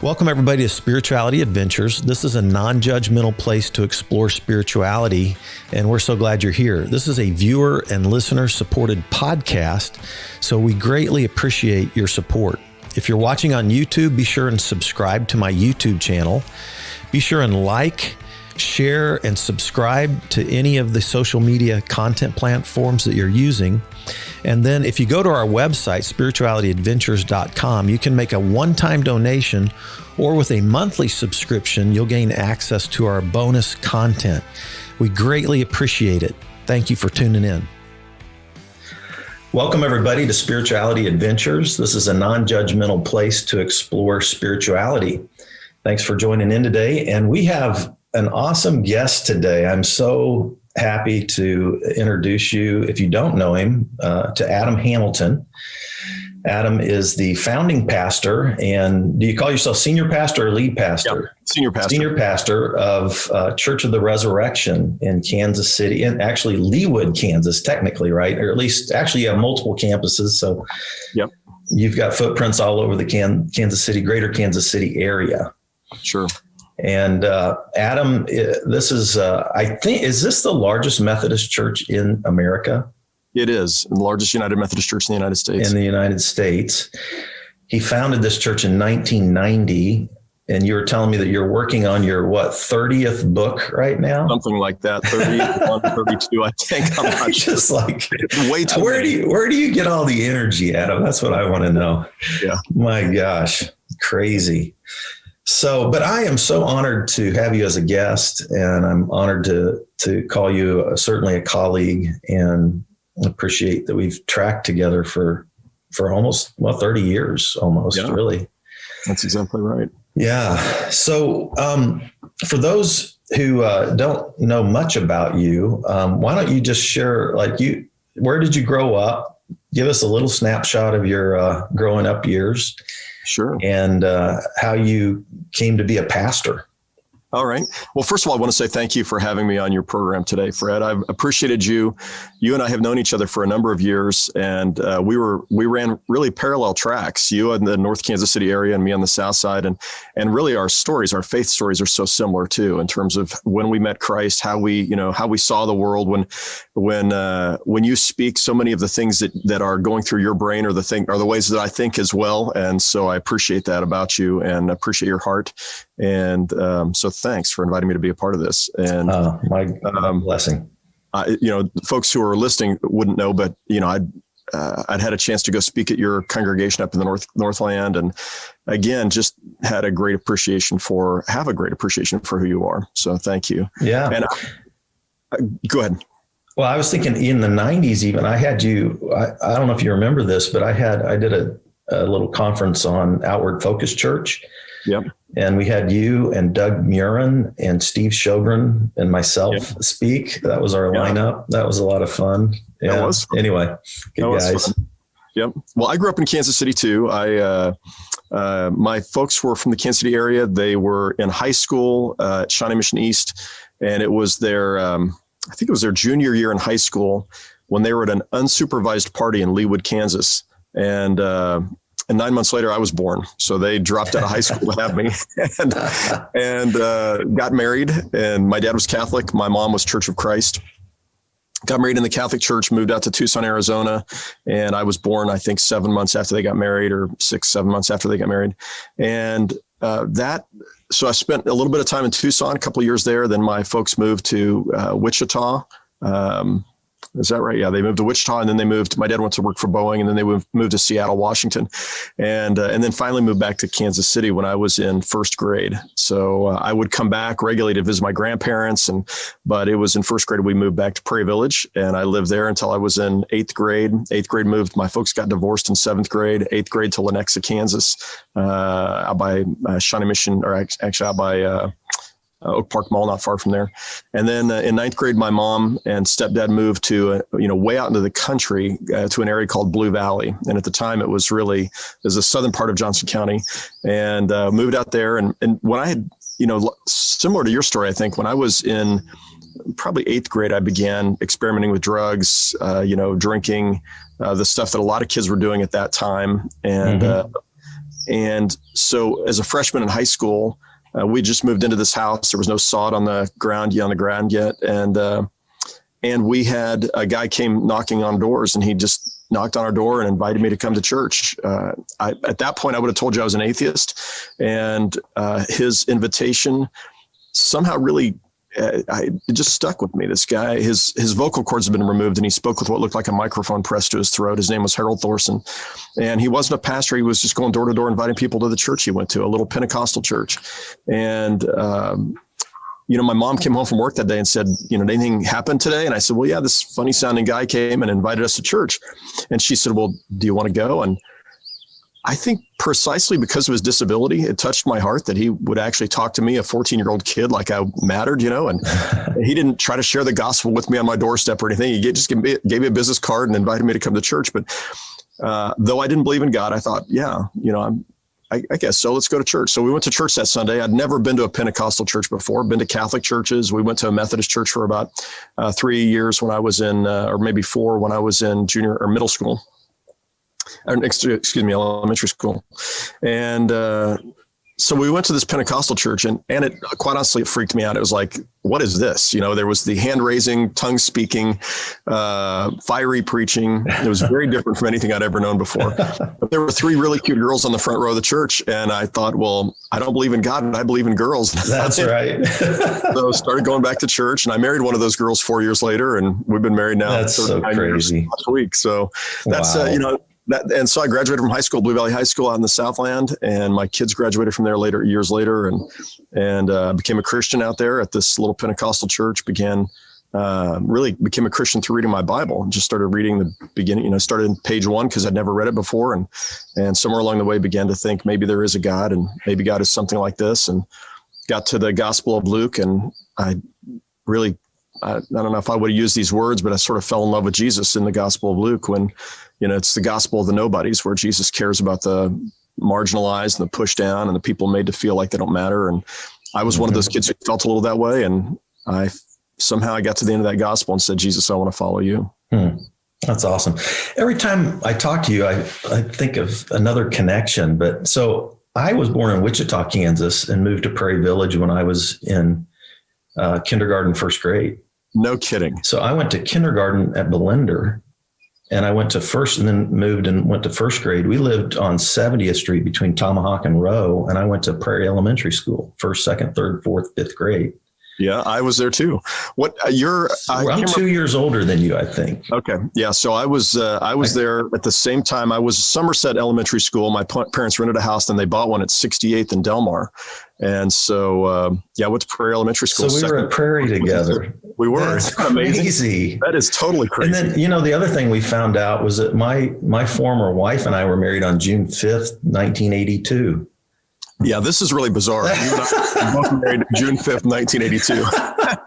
Welcome, everybody, to Spirituality Adventures. This is a non-judgmental place to explore spirituality, and we're so glad you're here. This is a viewer and listener-supported podcast, so we greatly appreciate your support. If you're watching on YouTube, be sure and subscribe to my YouTube channel. Be sure and like, share, and subscribe to any of the social media content platforms that you're using. And then if you go to our website, spiritualityadventures.com, you can make a one-time donation, or with a monthly subscription, you'll gain access to our bonus content. We greatly appreciate it. Thank you for tuning in. Welcome, everybody, to Spirituality Adventures. This is a non-judgmental place to explore spirituality. Thanks for joining in today. And we have an awesome guest today. I'm so happy to introduce you, if you don't know him, to Adam Hamilton. Adam is the founding pastor, and do you call yourself senior pastor or lead pastor? Yep. Senior pastor. Senior pastor of Church of the Resurrection in Kansas City, and actually Leawood, Kansas, technically, right? Or at least, actually, you have multiple campuses. So yep, you've got footprints all over the Kansas City, greater Kansas City area. Sure. And Adam, this is, I think, is this the largest Methodist church in America? It is the largest United Methodist Church in the United States. In the United States. He founded this church in 1990. And you were telling me that you're working on your, 30th book right now? Something like that, 31, 32, I think. I'm not just like, way too where do you get all the energy, Adam? That's what I want to know. Yeah. My gosh, crazy. So, but I am so honored to have you as a guest, and I'm honored to call you certainly a colleague, and appreciate that we've tracked together for almost 30 years, almost. Yeah. Really. That's exactly right. Yeah. So, for those who don't know much about you, why don't you just share, where did you grow up? Give us a little snapshot of your growing up years. Sure. And how you came to be a pastor. All right. Well, first of all, I want to say thank you for having me on your program today, Fred. I've appreciated you. You and I have known each other for a number of years, and we ran really parallel tracks. You in the North Kansas City area, and me on the South Side, and really our faith stories are so similar too, in terms of when we met Christ, how we saw the world. When you speak, so many of the things that are going through your brain are the ways that I think as well, and so I appreciate that about you, and appreciate your heart. And so thanks for inviting me to be a part of this. And my blessing. Folks who are listening wouldn't know, but I'd had a chance to go speak at your congregation up in the Northland, and again, just have a great appreciation for who you are. So thank you. Yeah. And go ahead. Well, I was thinking in the 90s, even I had you. I don't know if you remember this, but I did a little conference on Outward Focus Church. Yep. And we had you and Doug Murin and Steve Sjogren and myself speak. That was our lineup. That was a lot of fun. Yeah. That was fun. Anyway, good guys. Fun. Yep. Well, I grew up in Kansas City too. My folks were from the Kansas City area. They were in high school at Shawnee Mission East, and it was their, I think it was their junior year in high school when they were at an unsupervised party in Leawood, Kansas. And 9 months later, I was born. So they dropped out of high school to have me, and got married. And my dad was Catholic. My mom was Church of Christ. Got married in the Catholic Church, moved out to Tucson, Arizona. And I was born, I think, 7 months after they got married, or 6-7 months after they got married. And so I spent a little bit of time in Tucson, a couple of years there. Then my folks moved to Wichita. Is that right? Yeah, they moved to Wichita, and then my dad went to work for Boeing, and then they moved to Seattle, Washington, and then finally moved back to Kansas City when I was in first grade. So I would come back regularly to visit my grandparents, but it was in first grade we moved back to Prairie Village, and I lived there until I was in eighth grade. Eighth grade moved. My folks got divorced in seventh grade. Eighth grade to Lenexa, Kansas, out by Shawnee Mission, or actually out by Oak Park Mall, not far from there. And then in ninth grade, my mom and stepdad moved to, way out into the country to an area called Blue Valley. And at the time it was the southern part of Johnson County, and moved out there. And when I had, similar to your story, I think when I was in probably eighth grade, I began experimenting with drugs, drinking, the stuff that a lot of kids were doing at that time. And And so as a freshman in high school, we just moved into this house. There was no sod on the ground yet. And we had a guy came knocking on doors, and he just knocked on our door and invited me to come to church. At that point, I would have told you I was an atheist, and his invitation somehow really, it just stuck with me. This guy, his vocal cords had been removed, and he spoke with what looked like a microphone pressed to his throat. His name was Harold Thorson, and he wasn't a pastor. He was just going door to door, inviting people to the church he went to, a little Pentecostal church. And, my mom came home from work that day and said, did anything happen today? And I said, well, yeah, this funny sounding guy came and invited us to church. And she said, well, do you want to go? And I think precisely because of his disability, it touched my heart that he would actually talk to me, a 14-year-old kid, like I mattered, and he didn't try to share the gospel with me on my doorstep or anything. He just gave me a business card and invited me to come to church. But though I didn't believe in God, I thought, I guess so. Let's go to church. So we went to church that Sunday. I'd never been to a Pentecostal church before, been to Catholic churches. We went to a Methodist church for about 3 years when I was in, or maybe 4 when I was in junior or middle school. Elementary school. And so we went to this Pentecostal church, and it quite honestly, it freaked me out. It was like, what is this? There was the hand raising, tongue speaking, fiery preaching. It was very different from anything I'd ever known before. But there were 3 really cute girls on the front row of the church. And I thought, well, I don't believe in God, but I believe in girls. That's right. So I started going back to church, and I married one of those girls 4 years later, and we've been married now. That's so crazy. Years last week. So that's, wow. And so I graduated from high school, Blue Valley High School out in the Southland, and my kids graduated from there years later, and became a Christian out there at this little Pentecostal church. Became a Christian through reading my Bible, and just started reading the beginning. Started in page 1 because I'd never read it before, and somewhere along the way began to think maybe there is a God, and maybe God is something like this, and got to the Gospel of Luke, and I don't know if I would have used these words, but I sort of fell in love with Jesus in the Gospel of Luke when, it's the gospel of the nobodies, where Jesus cares about the marginalized and the pushed down and the people made to feel like they don't matter. And I was one of those kids who felt a little that way. And I got to the end of that gospel and said, Jesus, I want to follow you. That's awesome. Every time I talk to you, I think of another connection. But so I was born in Wichita, Kansas, and moved to Prairie Village when I was in kindergarten, first grade. No kidding. So I went to kindergarten at Bellender, and I went to first, and then moved and went to first grade. We lived on 70th Street between Tomahawk and Rowe, and I went to Prairie Elementary School, first, second, third, fourth, fifth grade. Yeah, I was there too. I'm 2 years older than you, I think. Okay. Yeah. So I was there at the same time. I was Somerset Elementary School. My parents rented a house, and they bought one at 68th and Delmar. And so, I went to Prairie Elementary School. So we were at Prairie together. We were. That's crazy. That is totally crazy. And then, the other thing we found out was that my former wife and I were married on June 5th, 1982. Yeah, this is really bizarre. You and I both married June 5th, 1982.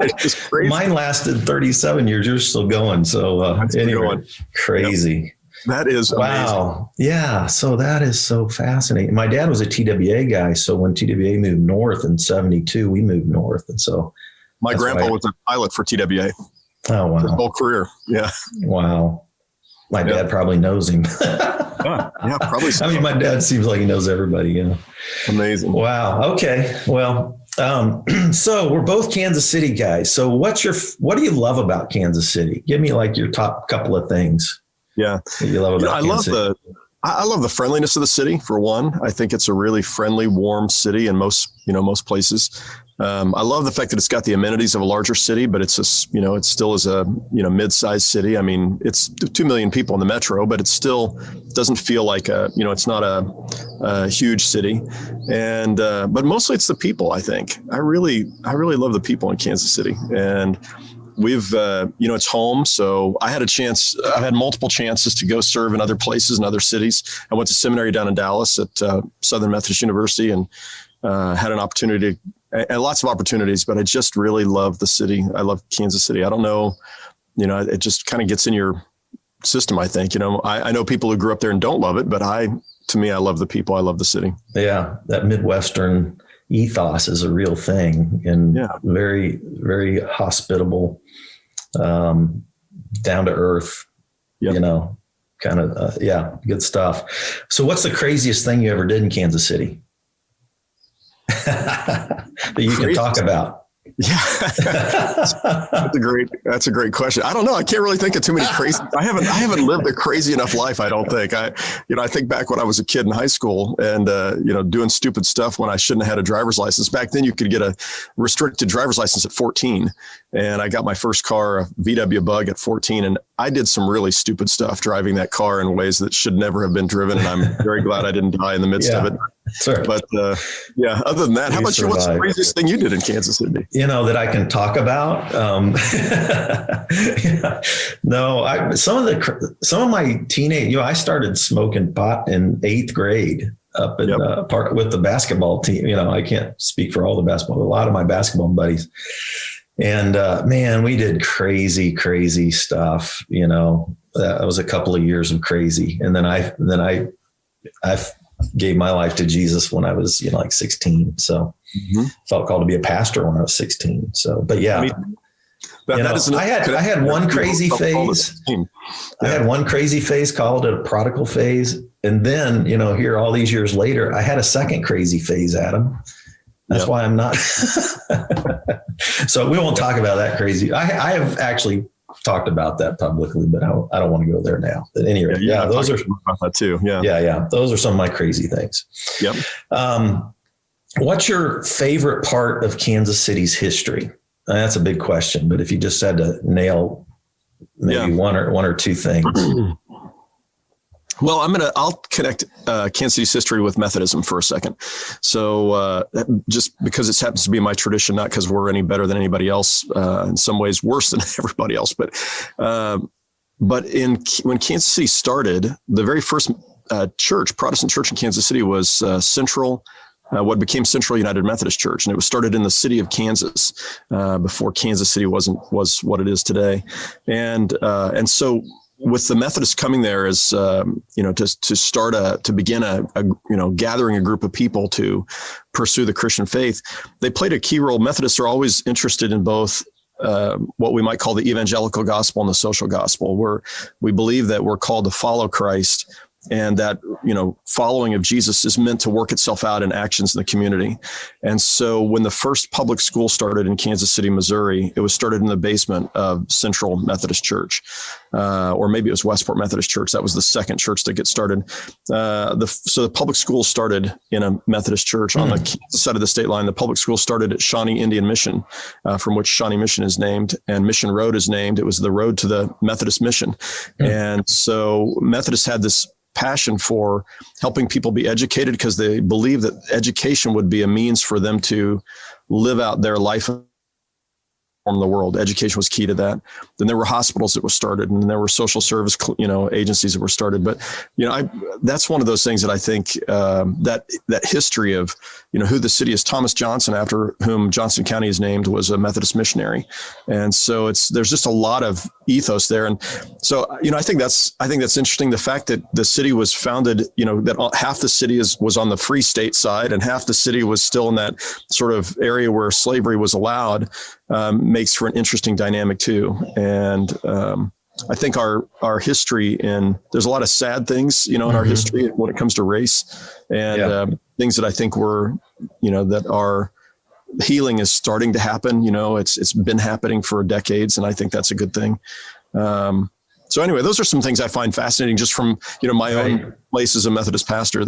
It's just crazy. Mine lasted 37 years. You're still going. So anyway, crazy. Yep. That is wow. amazing. Yeah. So that is so fascinating. My dad was a TWA guy. So when TWA moved north in 72, we moved north. And so my grandpa was a pilot for TWA. Oh, wow. His whole career. Yeah. Wow. My dad probably knows him. Yeah, probably so. I mean, my dad seems like he knows everybody, Amazing. Wow. Okay. Well, so we're both Kansas City guys. So what do you love about Kansas City? Give me like your top couple of things. Yeah. That you love about Kansas City. I love the friendliness of the city, for one. I think it's a really friendly, warm city in most places. I love the fact that it's got the amenities of a larger city, but it still is a, mid-sized city. I mean, it's 2 million people in the metro, but it still doesn't feel like it's not a huge city. And, but mostly it's the people, I think. I really love the people in Kansas City, and we've, it's home. So I've had multiple chances to go serve in other places and other cities. I went to seminary down in Dallas at Southern Methodist University, and had an opportunity and lots of opportunities, but I just really love the city. I love Kansas City. I don't know, it just kind of gets in your system, I think. I know people who grew up there and don't love it, but to me, I love the people. I love the city. Yeah. That Midwestern ethos is a real thing, and very, very hospitable, down to earth, kind of, yeah, good stuff. So what's the craziest thing you ever did in Kansas City that you can talk about? Yeah, that's a great question. I don't know. I can't really think of too many crazy. I haven't lived a crazy enough life. I don't think. I think back when I was a kid in high school and doing stupid stuff when I shouldn't have had a driver's license. Back then, you could get a restricted driver's license at 14, and I got my first car, a VW Bug, at 14, and I did some really stupid stuff driving that car in ways that should never have been driven, and I'm very glad I didn't die in the midst of it. Sure. But other than that, how about you? What's the craziest thing you did in Kansas City? That I can talk about. No, some of my teenage, I started smoking pot in 8th grade up in park with the basketball team. I can't speak for all the basketball, but a lot of my basketball buddies. And man, we did crazy stuff. That was a couple of years of crazy, and then I gave my life to Jesus when I was, like 16. So felt called to be a pastor when I was 16. So, but yeah, I had one crazy phase. I had one crazy phase, called it a prodigal phase. And then, here all these years later, I had a second crazy phase, Adam. That's why I'm not. So we won't talk about that crazy. I have actually talked about that publicly, but I don't want to go there now. At any rate, those are about that too. Yeah. Those are some of my crazy things. Yep. What's your favorite part of Kansas City's history? That's a big question, but if you just had to nail maybe one or two things. Well, I'll connect Kansas City's history with Methodism for a second. So just because it happens to be my tradition, not because we're any better than anybody else, in some ways worse than everybody else. But when Kansas City started, the very first Protestant church in Kansas City was what became Central United Methodist Church, and it was started in the city of Kansas before Kansas City was what it is today, and so. With the Methodists coming there as, to begin a gathering a group of people to pursue the Christian faith, they played a key role. Methodists are always interested in both what we might call the evangelical gospel and the social gospel, where we believe that we're called to follow Christ, and that, following of Jesus is meant to work itself out in actions in the community. And so when the first public school started in Kansas City, Missouri, it was started in the basement of Central Methodist Church, or maybe it was Westport Methodist Church. That was the second church to get started. So the public school started in a Methodist church on the Kansas side of the state line. The public school started at Shawnee Indian Mission, from which Shawnee Mission is named, and Mission Road is named. It was the road to the Methodist mission. And so Methodists had this passion for helping people be educated because they believe that education would be a means for them to live out their life from the world. Education was key to that. Then there were hospitals that were started, and there were social service, agencies that were started. But, that's one of those things that I think that history of, who the city is. Thomas Johnson, after whom Johnson County is named, was a Methodist missionary. And so there's just a lot of ethos there. And so, I think that's interesting. The fact that the city was founded, that half the city was on the free state side and half the city was still in that sort of area where slavery was allowed, makes for an interesting dynamic too. And I think our history, there's a lot of sad things, in our history when it comes to race, and things that I think that are healing is starting to happen. It's been happening for decades, and I think that's a good thing. So anyway, those are some things I find fascinating just from, my own place as a Methodist pastor,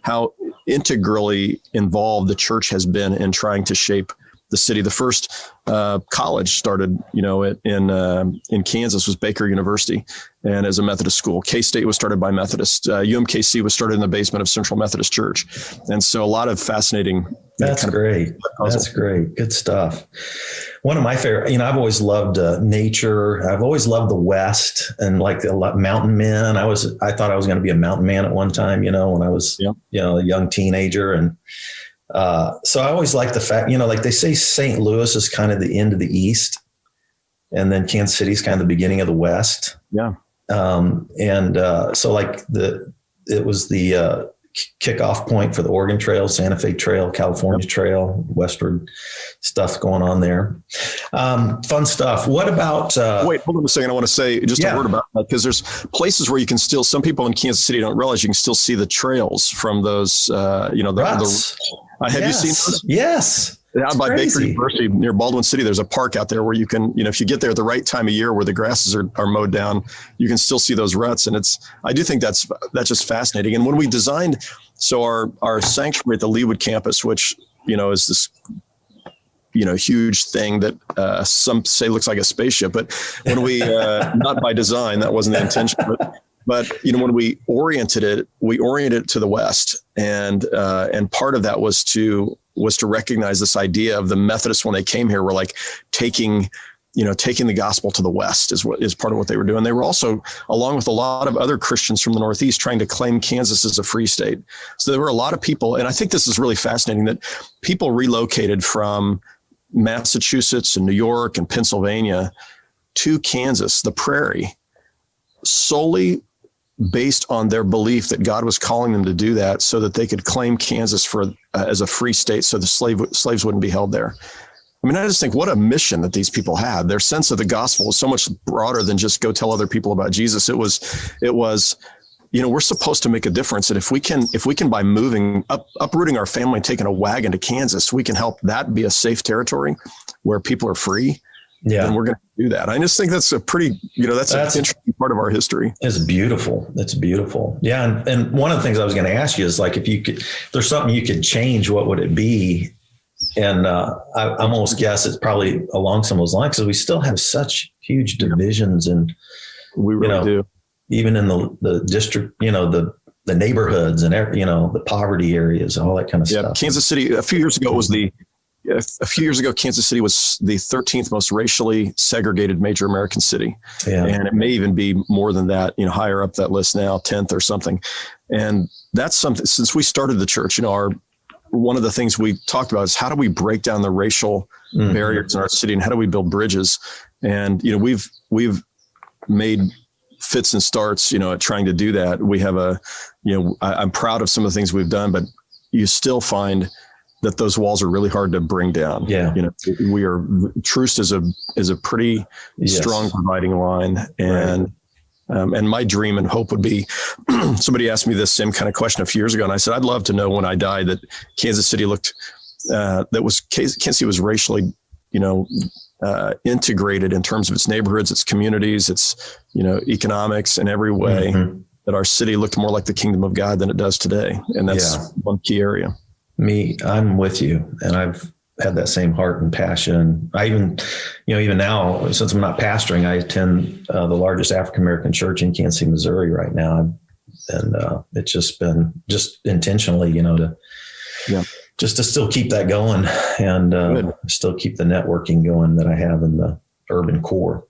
how integrally involved the church has been in trying to shape the city. The first college started, in Kansas was Baker University, and as a Methodist school. K-State was started by Methodists. UMKC was started in the basement of Central Methodist Church, and so a lot of fascinating. That's great. That's great. Good stuff. One of my favorite, I've always loved nature. I've always loved the West and like the mountain men. I thought I was going to be a mountain man at one time, when I was, a young teenager, and. So I always like the fact, like they say St. Louis is kind of the end of the East, and then Kansas City is kind of the beginning of the West. Yeah. So like it was the kickoff point for the Oregon Trail, Santa Fe Trail, California Trail, westward stuff going on there. Fun stuff. What about? Wait, hold on a second. I want to say just a word about that, because there's places where you can still. Some people in Kansas City don't realize you can still see the trails from those. Have you seen those? Yes. Out by Baker University near Baldwin City, there's a park out there where you can, if you get there at the right time of year where the grasses are mowed down, you can still see those ruts. And I do think that's just fascinating. And when we designed, so our sanctuary at the Leawood campus, which, is this, huge thing that some say looks like a spaceship, but when we, not by design, that wasn't the intention, but when we oriented it to the west, and part of that was to recognize this idea of the Methodists when they came here were like taking the gospel to the west is part of what they were doing. They were also, along with a lot of other Christians from the Northeast, trying to claim Kansas as a free state. So there were a lot of people, and I think this is really fascinating, that people relocated from Massachusetts and New York and Pennsylvania to Kansas, the prairie, solely based on their belief that God was calling them to do that so that they could claim Kansas as a free state so the slaves wouldn't be held there. I mean, I just think what a mission that these people had. Their sense of the gospel was so much broader than just go tell other people about Jesus. It was, we're supposed to make a difference. And if we can by moving, uprooting our family and taking a wagon to Kansas, we can help that be a safe territory where people are free. Yeah. Then we're going to do that. I just think that's a pretty, that's an interesting part of our history. It's beautiful. It's beautiful. Yeah. And one of the things I was going to ask you is, like, if there's something you could change, what would it be? And I'm almost guess it's probably along some of those lines, because we still have such huge divisions, and we really do. Even in the district, the neighborhoods and, the poverty areas, all that kind of stuff. Kansas City, a few years ago, Kansas City was the 13th most racially segregated major American city. Yeah. And it may even be more than that, higher up that list now, 10th or something. And that's something, since we started the church, one of the things we talked about is how do we break down the racial barriers in our city, and how do we build bridges? And, we've made fits and starts, at trying to do that. We have I'm proud of some of the things we've done, but you still find that those walls are really hard to bring down. Yeah. Truce is a pretty strong dividing line. And, and my dream and hope would be, somebody asked me this same kind of question a few years ago, and I said, I'd love to know when I die that Kansas City Kansas City was racially, integrated in terms of its neighborhoods, its communities, its, economics in every way, that our city looked more like the kingdom of God than it does today. And that's one key area. I'm with you. And I've had that same heart and passion. I even now, since I'm not pastoring, I attend the largest African-American church in Kansas City, Missouri right now. And it's just been intentionally, just to still keep that going, and still keep the networking going that I have in the urban core.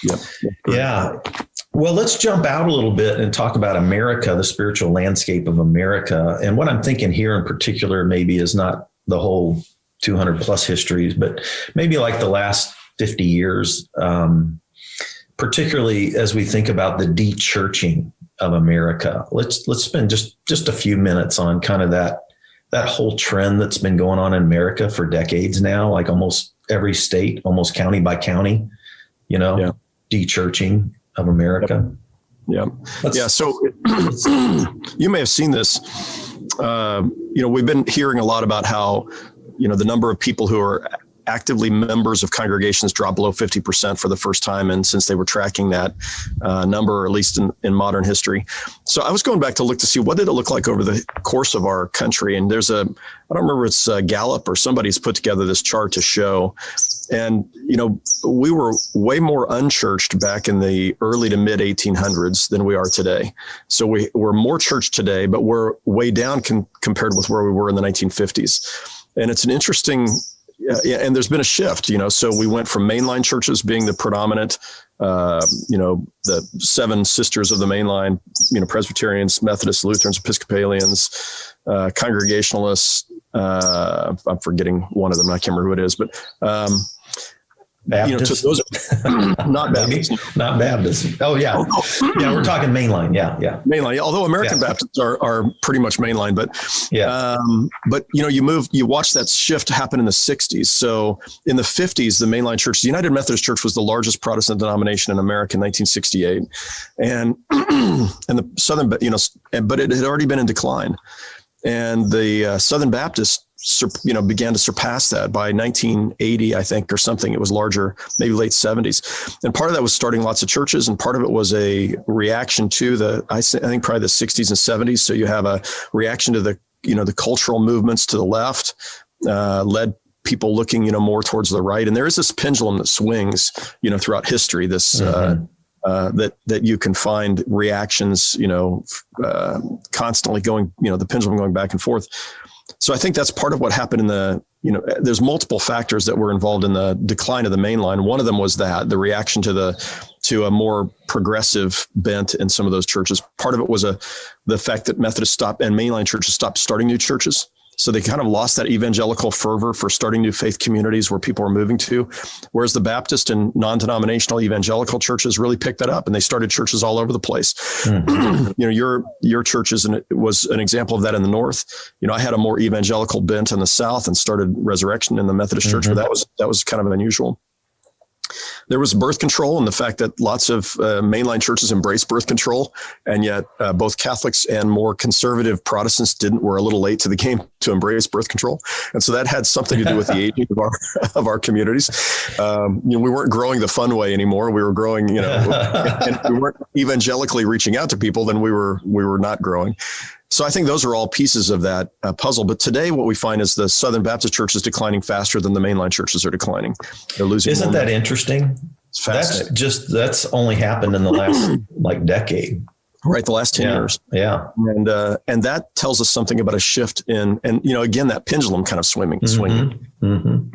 Yep. Yeah. Well, let's jump out a little bit and talk about America, the spiritual landscape of America. And what I'm thinking here in particular maybe is not the whole 200 plus histories, but maybe like the last 50 years, particularly as we think about the de-churching of America. Let's spend just a few minutes on kind of that whole trend that's been going on in America for decades now, like almost every state, almost county by county, de-churching of America. Yeah. So you may have seen this. We've been hearing a lot about how, the number of people who are actively members of congregations dropped below 50% for the first time, and since they were tracking that number, at least in modern history. So I was going back to look to see what did it look like over the course of our country. And there's I don't remember, it's Gallup or somebody's put together this chart to show. And, we were way more unchurched back in the early to mid 1800s than we are today. So we're more church today, but we're way down compared with where we were in the 1950s. And it's an interesting, and there's been a shift, so we went from mainline churches being the predominant, the seven sisters of the mainline, Presbyterians, Methodists, Lutherans, Episcopalians, Congregationalists. I'm forgetting one of them. I can't remember who it is, but Baptist? those not Baptist. Not Baptist. Oh, yeah. Yeah, we're talking mainline. Yeah. Mainline. Although American Baptists are pretty much mainline, but you watch that shift happen in the 60s. So in the 50s, the mainline church, the United Methodist Church, was the largest Protestant denomination in America in 1968. And the Southern, but it had already been in decline. And the Southern Baptists began to surpass that by 1980, I think, or something. It was larger, maybe late 70s. And part of that was starting lots of churches, and part of it was a reaction to I think probably the 60s and 70s. So you have a reaction to the cultural movements to the left, led people looking, more towards the right. And there is this pendulum that swings, throughout history, this, that you can find reactions, constantly going, the pendulum going back and forth. So I think that's part of what happened there's multiple factors that were involved in the decline of the mainline. One of them was the reaction to a more progressive bent in some of those churches. Part of it was the fact that Methodists stopped and mainline churches stopped starting new churches. So they kind of lost that evangelical fervor for starting new faith communities where people were moving to, whereas the Baptist and non-denominational evangelical churches really picked that up, and they started churches all over the place. Mm-hmm. Your church was an example of that in the North. I had a more evangelical bent in the South and started Resurrection in the Methodist Church, but that was kind of unusual. There was birth control, and the fact that lots of mainline churches embraced birth control, and yet both Catholics and more conservative Protestants were a little late to the game to embrace birth control, and so that had something to do with the aging of our communities. We weren't growing the fun way anymore. We were growing, and we weren't evangelically reaching out to people. Then we were not growing. So I think those are all pieces of that puzzle. But today what we find is the Southern Baptist Church is declining faster than the mainline churches are declining. They're losing. Isn't that interesting? It's fascinating. That's only happened in the last decade. Right. The last 10 years. Yeah. And that tells us something about a shift in, again, that pendulum kind of swinging. Mm-hmm.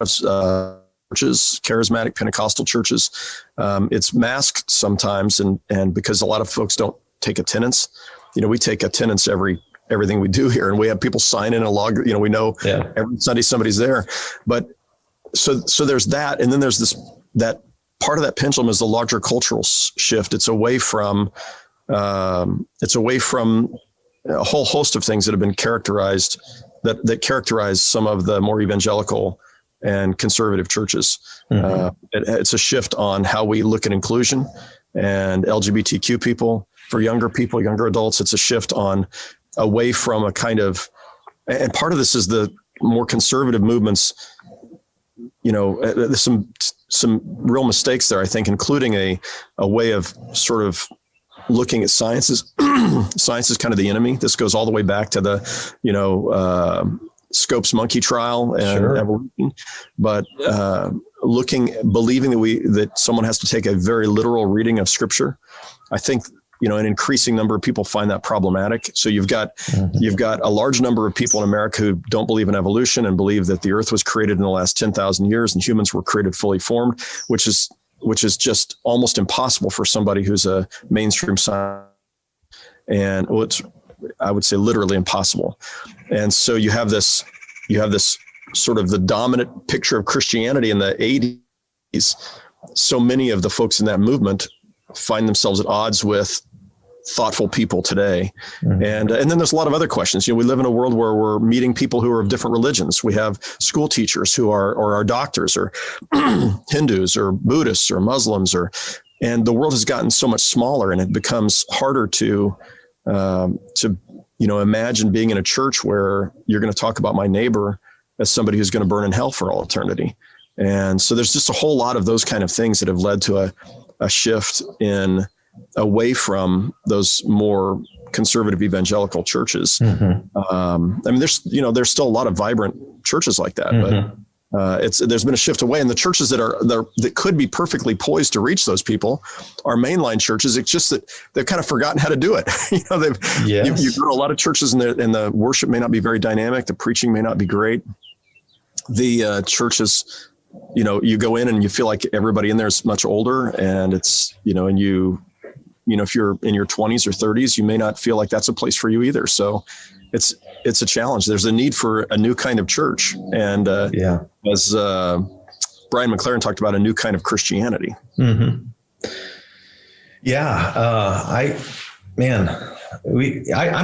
Churches, charismatic Pentecostal churches, it's masked sometimes. And because a lot of folks don't take attendance, we take attendance everything we do here, and we have people sign in a log, we know every Sunday somebody's there, but so there's that. And then there's that part of that pendulum is the larger cultural shift. It's away from a whole host of things that have been characterized that characterize some of the more evangelical and conservative churches. Mm-hmm. It's a shift on how we look at inclusion and LGBTQ people. For younger people, younger adults, it's a shift away from a kind of, and part of this is the more conservative movements. There's some real mistakes there, I think, including a way of sort of looking at science. Science is kind of the enemy. This goes all the way back to the, Scopes monkey trial and evolution, but believing that someone has to take a very literal reading of Scripture. I think an increasing number of people find that problematic. So you've got a large number of people in America who don't believe in evolution and believe that the earth was created in the last 10,000 years and humans were created fully formed, which is just almost impossible for somebody who's a mainstream scientist. And I would say literally impossible. And so you have this sort of the dominant picture of Christianity in the 80s. So many of the folks in that movement find themselves at odds with thoughtful people today. Mm-hmm. And then there's a lot of other questions. We live in a world where we're meeting people who are of different religions. We have school teachers who are doctors or Hindus or Buddhists or Muslims, and the world has gotten so much smaller, and it becomes harder to imagine being in a church where you're going to talk about my neighbor as somebody who's going to burn in hell for all eternity. And so there's just a whole lot of those kind of things that have led to a shift away from those more conservative evangelical churches. Mm-hmm. There's still a lot of vibrant churches like that, mm-hmm. but there's been a shift away, and the churches that could be perfectly poised to reach those people are mainline churches. It's just that they've kind of forgotten how to do it. You go to a lot of churches and the worship may not be very dynamic. The preaching may not be great. The churches, you go in and you feel like everybody in there is much older, and it's, if you're in your 20s or 30s, you may not feel like that's a place for you either. So it's a challenge. There's a need for a new kind of church. And as Brian McLaren talked about a new kind of Christianity. Mm-hmm. Yeah. I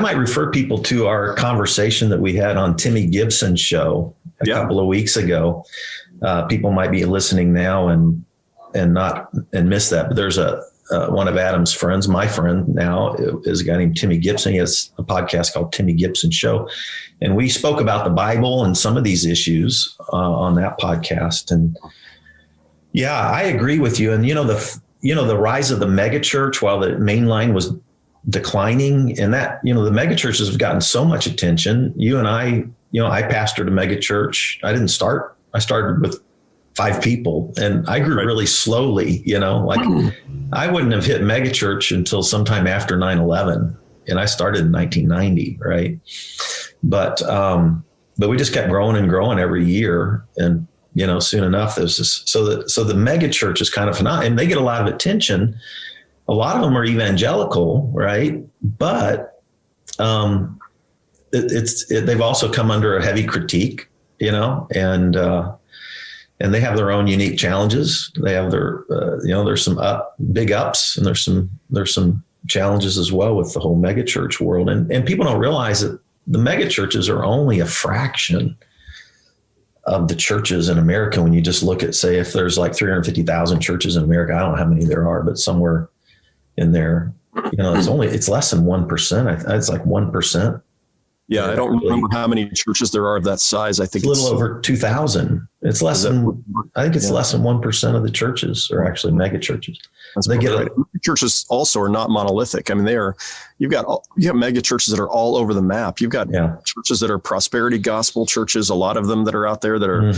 might refer people to our conversation that we had on Timmy Gibson's show a couple of weeks ago. People might be listening now and miss that. But there's one of Adam's friends, my friend now, is a guy named Timmy Gibson. He has a podcast called Timmy Gibson Show. And we spoke about the Bible and some of these issues on that podcast. And yeah, I agree with you. And, the rise of the mega church while the main line was declining, and that, the mega churches have gotten so much attention. You and I pastored a mega church. I started with 5 people, and I grew really slowly, I wouldn't have hit mega church until sometime after 9/11, and I started in 1990. Right. But we just kept growing and growing every year. And, soon enough, there's this, so the mega church is kind of phenomenal, and they get a lot of attention. A lot of them are evangelical, right? But they've also come under a heavy critique, and they have their own unique challenges. They have their, there's some big ups, and there's some challenges as well with the whole megachurch world. And people don't realize that the megachurches are only a fraction of the churches in America. When you just look at, say, if there's like 350,000 churches in America, I don't know how many there are, but somewhere in there, it's less than 1%. It's like 1%. Yeah, I don't remember how many churches there are of that size. I think it's a little over 2,000. It's less than, I think it's less than 1% of the churches are actually mega churches. Churches also are not monolithic. I mean, you have mega churches that are all over the map. You've got churches that are prosperity gospel churches, a lot of them that are out there that are,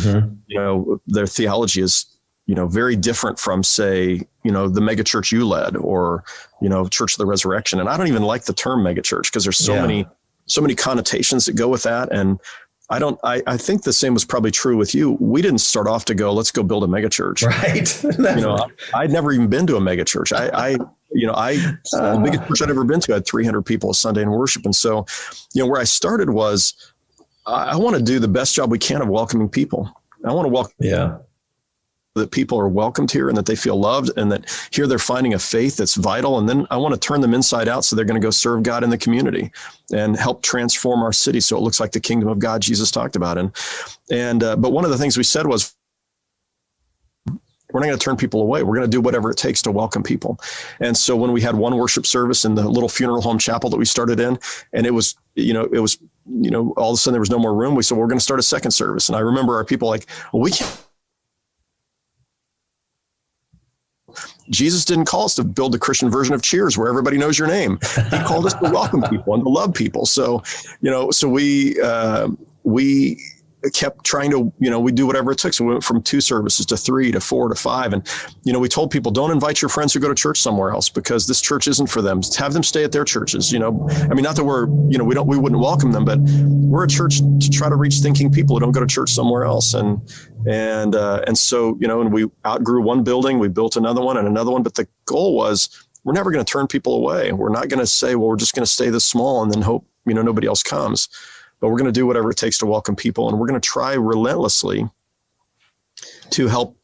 their theology is, very different from, say, the mega church you led, or, Church of the Resurrection. And I don't even like the term mega church because there's so many connotations that go with that. And I think the same was probably true with you. We didn't start off to go, let's go build a mega church. Right. I'd never even been to a mega church. The biggest church I'd ever been to had 300 people a Sunday in worship. And so, where I started was, I want to do the best job we can of welcoming people. I want to welcome that people are welcomed here and that they feel loved, and that here they're finding a faith that's vital. And then I want to turn them inside out so they're going to go serve God in the community and help transform our city so it looks like the kingdom of God Jesus talked about. But one of the things we said was, we're not going to turn people away. We're going to do whatever it takes to welcome people. And so when we had one worship service in the little funeral home chapel that we started in, and it was all of a sudden there was no more room, we said, we're going to start a second service. And I remember our people like, well, we can't. Jesus didn't call us to build the Christian version of Cheers where everybody knows your name. He called us to welcome people and to love people. So, we kept trying to, we do whatever it took. So we went from 2 services to 3 to 4 to 5. And, we told people, don't invite your friends who go to church somewhere else, because this church isn't for them. Have them stay at their churches. Not that we wouldn't welcome them, but we're a church to try to reach thinking people who don't go to church somewhere else. And so, and we outgrew one building, we built another one and another one. But the goal was, we're never going to turn people away. We're not going to say, well, we're just going to stay this small and then hope, nobody else comes. But we're going to do whatever it takes to welcome people. And we're going to try relentlessly to help,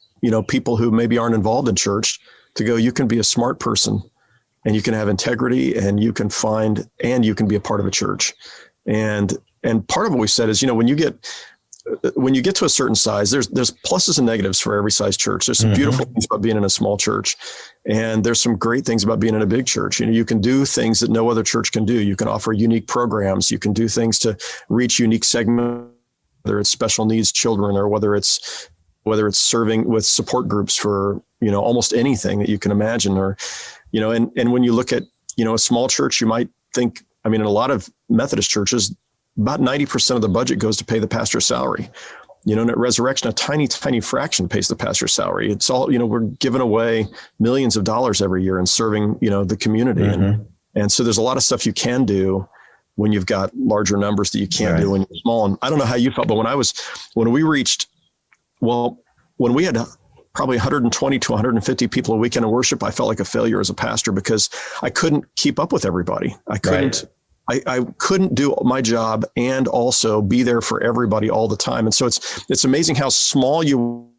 people who maybe aren't involved in church to go, you can be a smart person and you can have integrity and you can be a part of a church. And part of what we said is, when you get to a certain size, there's pluses and negatives for every size church. There's some beautiful things about being in a small church, and there's some great things about being in a big church. You can do things that no other church can do. You can offer unique programs. You can do things to reach unique segments, whether it's special needs children or whether it's serving with support groups for, almost anything that you can imagine, or, and when you look at, a small church, you might think, in a lot of Methodist churches, about 90% of the budget goes to pay the pastor's salary. And at Resurrection, a tiny, tiny fraction pays the pastor's salary. It's all, we're giving away millions of dollars every year and serving, the community. And so there's a lot of stuff you can do when you've got larger numbers that you can't do when you're small. And I don't know how you felt, but when we had probably 120 to 150 people a weekend in worship, I felt like a failure as a pastor because I couldn't keep up with everybody. I couldn't do my job and also be there for everybody all the time. And so it's amazing how small you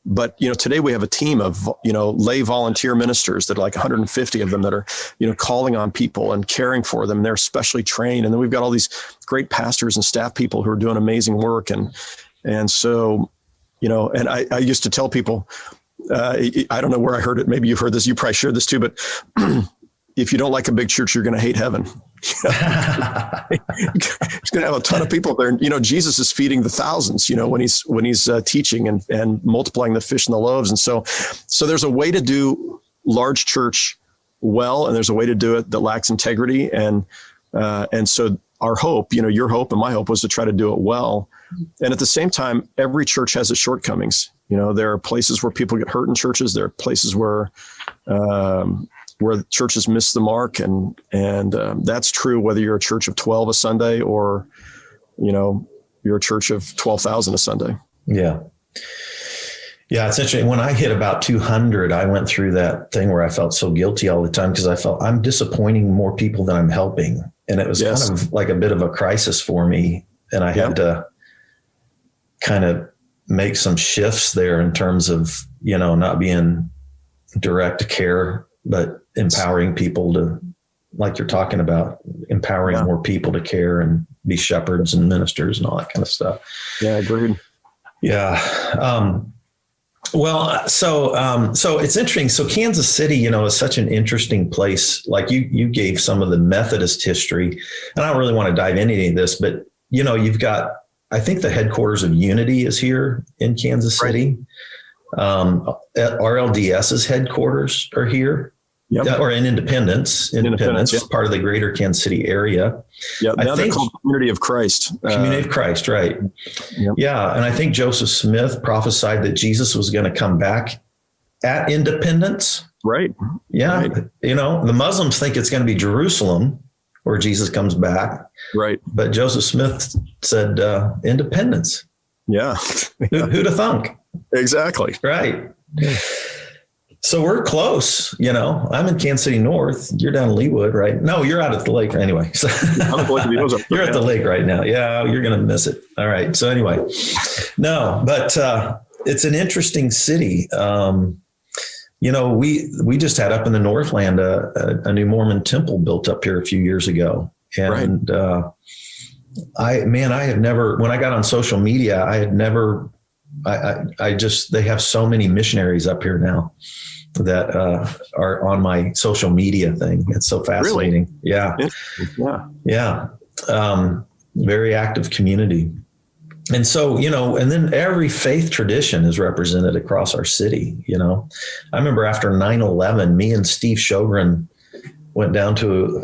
But, today we have a team of, lay volunteer ministers that are like 150 of them that are, calling on people and caring for them. They're specially trained. And then we've got all these great pastors and staff people who are doing amazing work. And so, and I used to tell people, I don't know where I heard it. Maybe you've heard this. You probably shared this too, but if you don't like a big church, you're going to hate heaven. It's going to have a ton of people there. Jesus is feeding the thousands, when he's teaching and multiplying the fish and the loaves. And so there's a way to do large church well, and there's a way to do it that lacks integrity. And so our hope, your hope and my hope was to try to do it well. And at the same time, every church has its shortcomings. There are places where people get hurt in churches. There are places where churches miss the mark, and that's true whether you're a church of 12 a Sunday or, you're a church of 12,000 a Sunday. Yeah. Yeah, it's interesting. When I hit about 200, I went through that thing where I felt so guilty all the time because I felt I'm disappointing more people than I'm helping. And it was kind of like a bit of a crisis for me. And I had to kind of make some shifts there in terms of, not being direct care, but empowering people to, like you're talking about, empowering more people to care and be shepherds and ministers and all that kind of stuff. Yeah, agreed. Yeah. So it's interesting. So Kansas City, is such an interesting place. Like you gave some of the Methodist history, and I don't really want to dive into any of this, but you've got, I think the headquarters of Unity is here in Kansas City. RLDS's headquarters are here. Yep. Or in Independence, part of the greater Kansas City area. Yeah, now they're called Community of Christ. Community of Christ, right. Yep. Yeah, and I think Joseph Smith prophesied that Jesus was going to come back at Independence. Right. Yeah, right. The Muslims think it's going to be Jerusalem where Jesus comes back. Right. But Joseph Smith said Independence. Yeah. Who'd have thunk? Exactly. Right. Yeah. So we're close, I'm in Kansas City North. You're down in Leawood, right? No, you're out at the lake anyway. So you're at the lake right now. Yeah, you're going to miss it. All right. So anyway, no, but it's an interesting city. We just had up in the Northland a new Mormon temple built up here a few years ago. And I have never, when I got on social media, I had never, they have so many missionaries up here now that are on my social media thing. It's so fascinating. Really? Yeah. Very active community. And so, and then every faith tradition is represented across our city. I remember after 9/11, me and Steve Sjogren went down to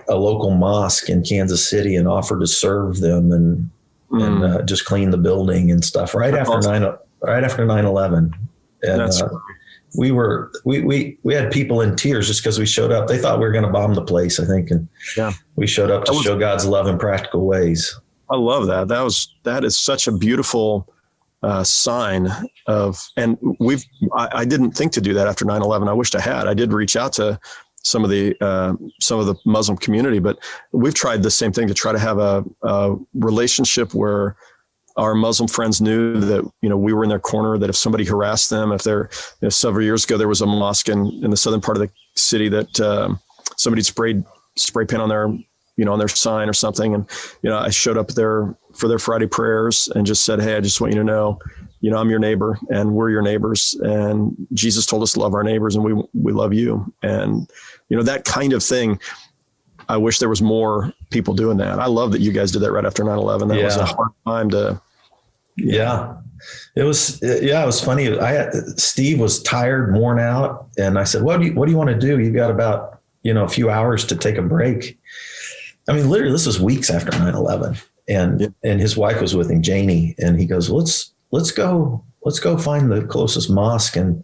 a local mosque in Kansas City and offered to serve them and just clean the building and stuff right after 9/11. And we had people in tears just because we showed up. They thought we were going to bomb the place, I think. And we showed up to show God's love in practical ways. I love that. That is such a beautiful sign of, and I didn't think to do that after 9/11. I wished I had. I did reach out to some of the Muslim community, but we've tried the same thing to try to have a relationship where our Muslim friends knew that, we were in their corner, that if somebody harassed them, if they're, several years ago, there was a mosque in the southern part of the city that somebody sprayed spray paint on their, on their sign or something. And, I showed up there for their Friday prayers and just said, hey, I just want you to know, I'm your neighbor and we're your neighbors. And Jesus told us to love our neighbors and we love you. And, that kind of thing. I wish there was more people doing that. I love that you guys did that right after 9/11. That was a hard time to. Yeah, it was. Yeah, it was funny. Steve was tired, worn out. And I said, what do you want to do? You've got about, a few hours to take a break. I mean, literally this was weeks after 9/11 and his wife was with him, Janie. And he goes, let's go find the closest mosque and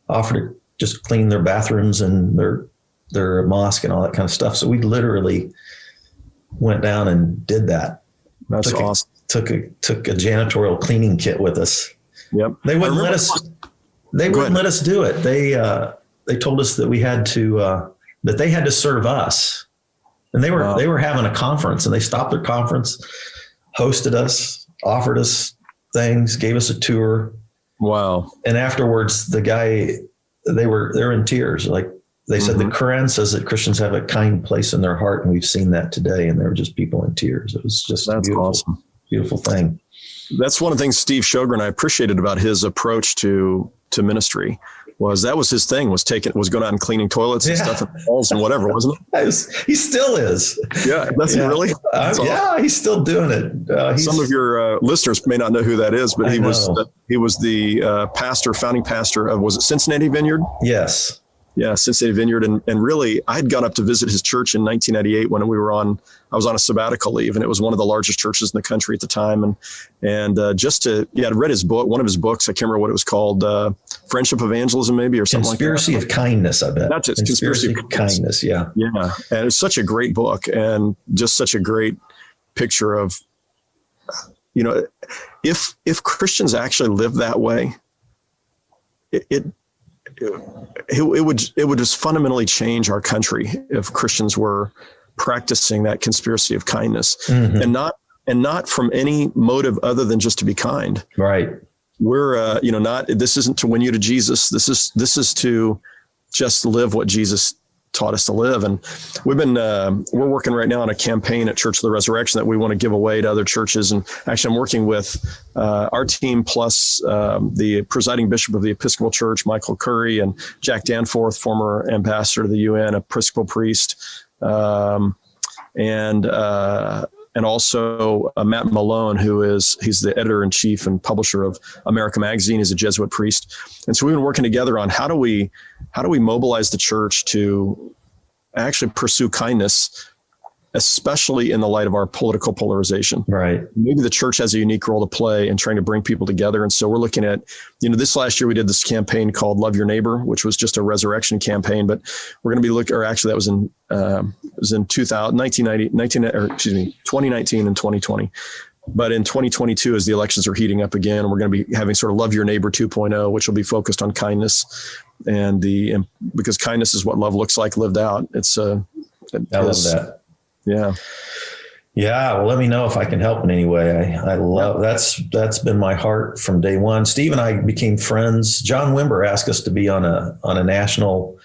offer to just clean their bathrooms and their mosque and all that kind of stuff. So we literally went down and did that. That's awesome. Took a janitorial cleaning kit with us. Yep. They wouldn't let us do it. They told us that we had to, that they had to serve us. And they were having a conference and they stopped their conference, hosted us, offered us things, gave us a tour. Wow. And afterwards, the guy, they're in tears. Like they said, the Quran says that Christians have a kind place in their heart. And we've seen that today. And there were just people in tears. It was just That's awesome. Beautiful thing. That's one of the things Steve Sjogren I appreciated about his approach to ministry. That was his thing, was going out and cleaning toilets and stuff and walls and whatever, wasn't it? He still is. Yeah. That's really? He's still doing it. Some of your listeners may not know who that is, but he was the founding pastor of, was it Cincinnati Vineyard? Yes. Yeah, Cincinnati Vineyard. And really, I had gone up to visit his church in 1998 when I was on a sabbatical leave, and it was one of the largest churches in the country at the time. And I'd read his book, one of his books, I can't remember what it was called, Friendship Evangelism maybe, or something like that. Conspiracy of Kindness, I bet. That's it. Conspiracy of Kindness, yeah. Yeah, and it's such a great book and just such a great picture of, if Christians actually live that way, it would just fundamentally change our country if Christians were practicing that conspiracy of kindness, and not from any motive other than just to be kind. Right. We're this isn't to win you to Jesus. This is to just live what Jesus taught us to live. And we've been we're working right now on a campaign at Church of the Resurrection that we want to give away to other churches. And actually, I'm working with our team plus the presiding bishop of the Episcopal Church, Michael Curry, and Jack Danforth, former ambassador to the UN, Episcopal priest, and also Matt Malone, he's the editor-in-chief and publisher of America Magazine. He's a Jesuit priest. And so we've been working together on how do we mobilize the church to actually pursue kindness, especially in the light of our political polarization. Right. Maybe the church has a unique role to play in trying to bring people together. And so we're looking at, this last year we did this campaign called Love Your Neighbor, which was just a resurrection campaign, but we're going to be that was in 2019 and 2020. But in 2022, as the elections are heating up again, we're going to be having sort of Love Your Neighbor 2.0, which will be focused on kindness, because kindness is what love looks like lived out. I love that. Yeah. Yeah. Well, let me know if I can help in any way. I love that's been my heart from day one. Steve and I became friends. John Wimber asked us to be on a national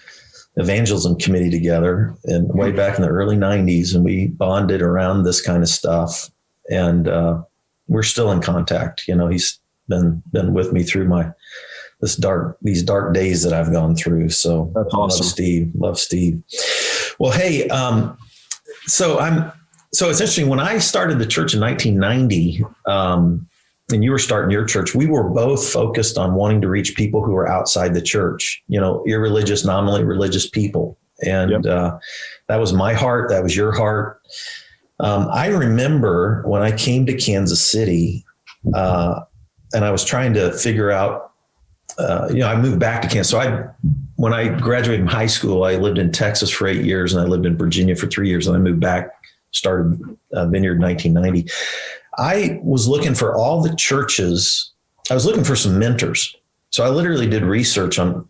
evangelism committee together and way back in the early 90s. And we bonded around this kind of stuff. And we're still in contact. He's been with me through these dark days that I've gone through. So that's awesome. Love Steve. Well, hey, so it's interesting. When I started the church in 1990, and you were starting your church, we were both focused on wanting to reach people who were outside the church, irreligious, nominally religious people. And that was my heart. That was your heart. I remember when I came to Kansas City, and I was trying to figure out, I moved back to Kansas. So when I graduated from high school, I lived in Texas for 8 years and I lived in Virginia for 3 years. And I moved back, started Vineyard in 1990. I was looking for all the churches. I was looking for some mentors. So I literally did research on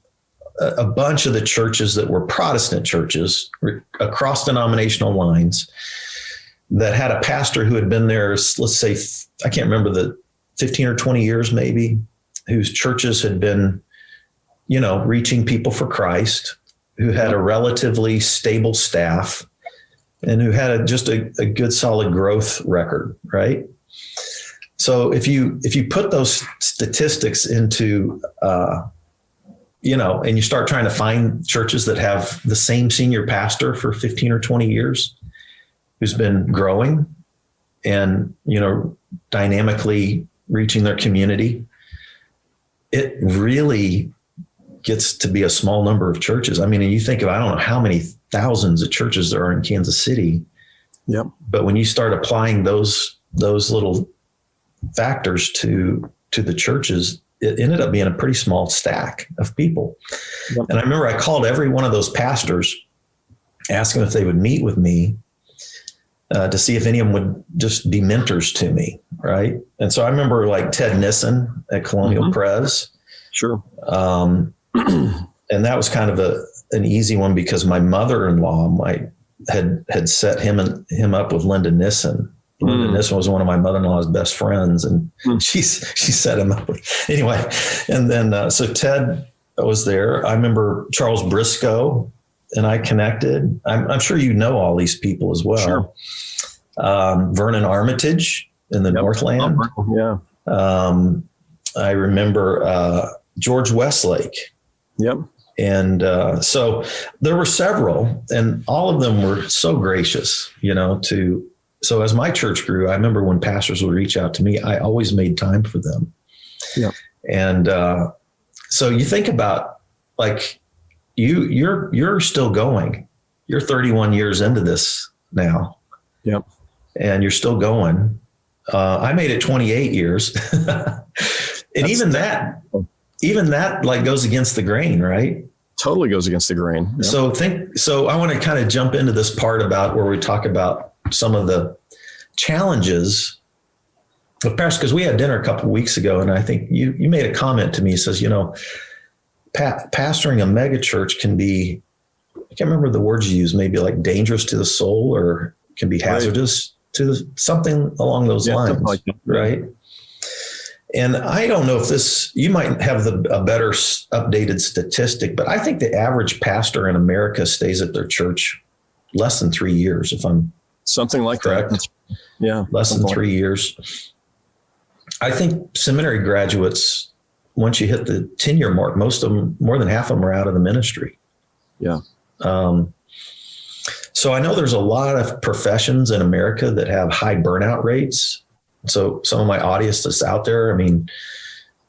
a bunch of the churches that were Protestant churches across denominational lines that had a pastor who had been there, let's say, I can't remember, the 15 or 20 years maybe, whose churches had been, reaching people for Christ, who had a relatively stable staff and who had just a good solid growth record, right? So if you put those statistics into, and you start trying to find churches that have the same senior pastor for 15 or 20 years, who's been growing and, dynamically reaching their community, it really gets to be a small number of churches. I mean, and you think of, I don't know how many thousands of churches there are in Kansas City. Yep. But when you start applying those little factors to the churches, it ended up being a pretty small stack of people. Yep. And I remember I called every one of those pastors, asking if they would meet with me to see if any of them would just be mentors to me. Right. And so I remember like Ted Nissen at Colonial Press. Sure. And that was kind of an easy one because my mother-in-law had set him up with Linda Nissen. And this was one of my mother-in-law's best friends, and she set him up. Anyway, and then so Ted was there. I remember Charles Briscoe and I connected. I'm sure you know all these people as well. Sure. Vernon Armitage in the Northland. Yeah. I remember George Westlake. Yep. And so there were several, and all of them were so gracious, so as my church grew, I remember when pastors would reach out to me, I always made time for them. Yep. And so you think about, like, you're still going. You're 31 years into this now. Yep. And you're still going. I made it 28 years. And even that like goes against the grain, right? Totally goes against the grain. Yep. So I want to kind of jump into this part about where we talk about some of the challenges of pastors, because we had dinner a couple of weeks ago, and I think you made a comment to me. It says, pastoring a mega church can be, I can't remember the words you used, maybe like dangerous to the soul, or can be hazardous to something along those lines, like that, right? And I don't know if you might have a better updated statistic, but I think the average pastor in America stays at their church less than 3 years, if I'm something like correct. That. Yeah. Less than 3 years. I think seminary graduates, once you hit the 10-year mark, most of them, more than half of them, are out of the ministry. Yeah. So I know there's a lot of professions in America that have high burnout rates. So some of my audience that's out there, I mean,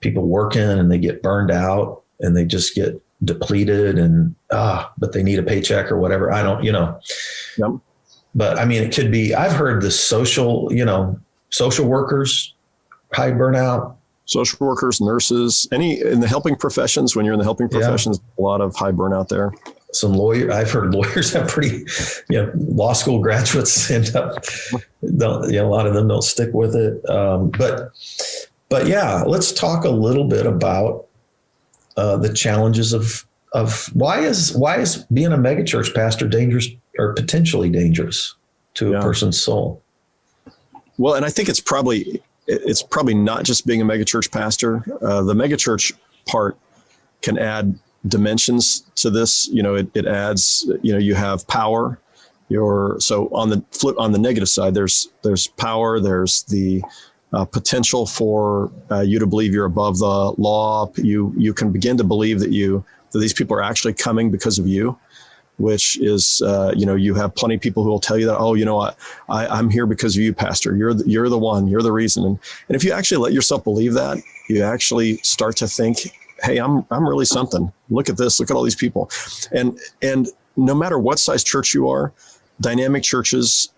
people working and they get burned out and they just get depleted and, but they need a paycheck or whatever. I don't, Yep. But I mean, it could be, I've heard the social workers, high burnout. Social workers, nurses, in the helping professions, when you're in the helping professions, a lot of high burnout there. Some I've heard lawyers have pretty, law school graduates end up, a lot of them don't stick with it. But yeah, let's talk a little bit about the challenges of why is being a megachurch pastor dangerous or potentially dangerous to a person's soul? Well, and I think it's probably not just being a megachurch pastor. The megachurch part can add dimensions to this. It adds, you have power. So on the negative side, there's power. There's the potential for you to believe you're above the law. You can begin to believe that these people are actually coming because of you, which is, you have plenty of people who will tell you that, I'm here because of you, pastor. You're the one, you're the reason. And if you actually let yourself believe that, you actually start to think, hey, I'm really something. Look at this. Look at all these people. And no matter what size church you are, dynamic churches,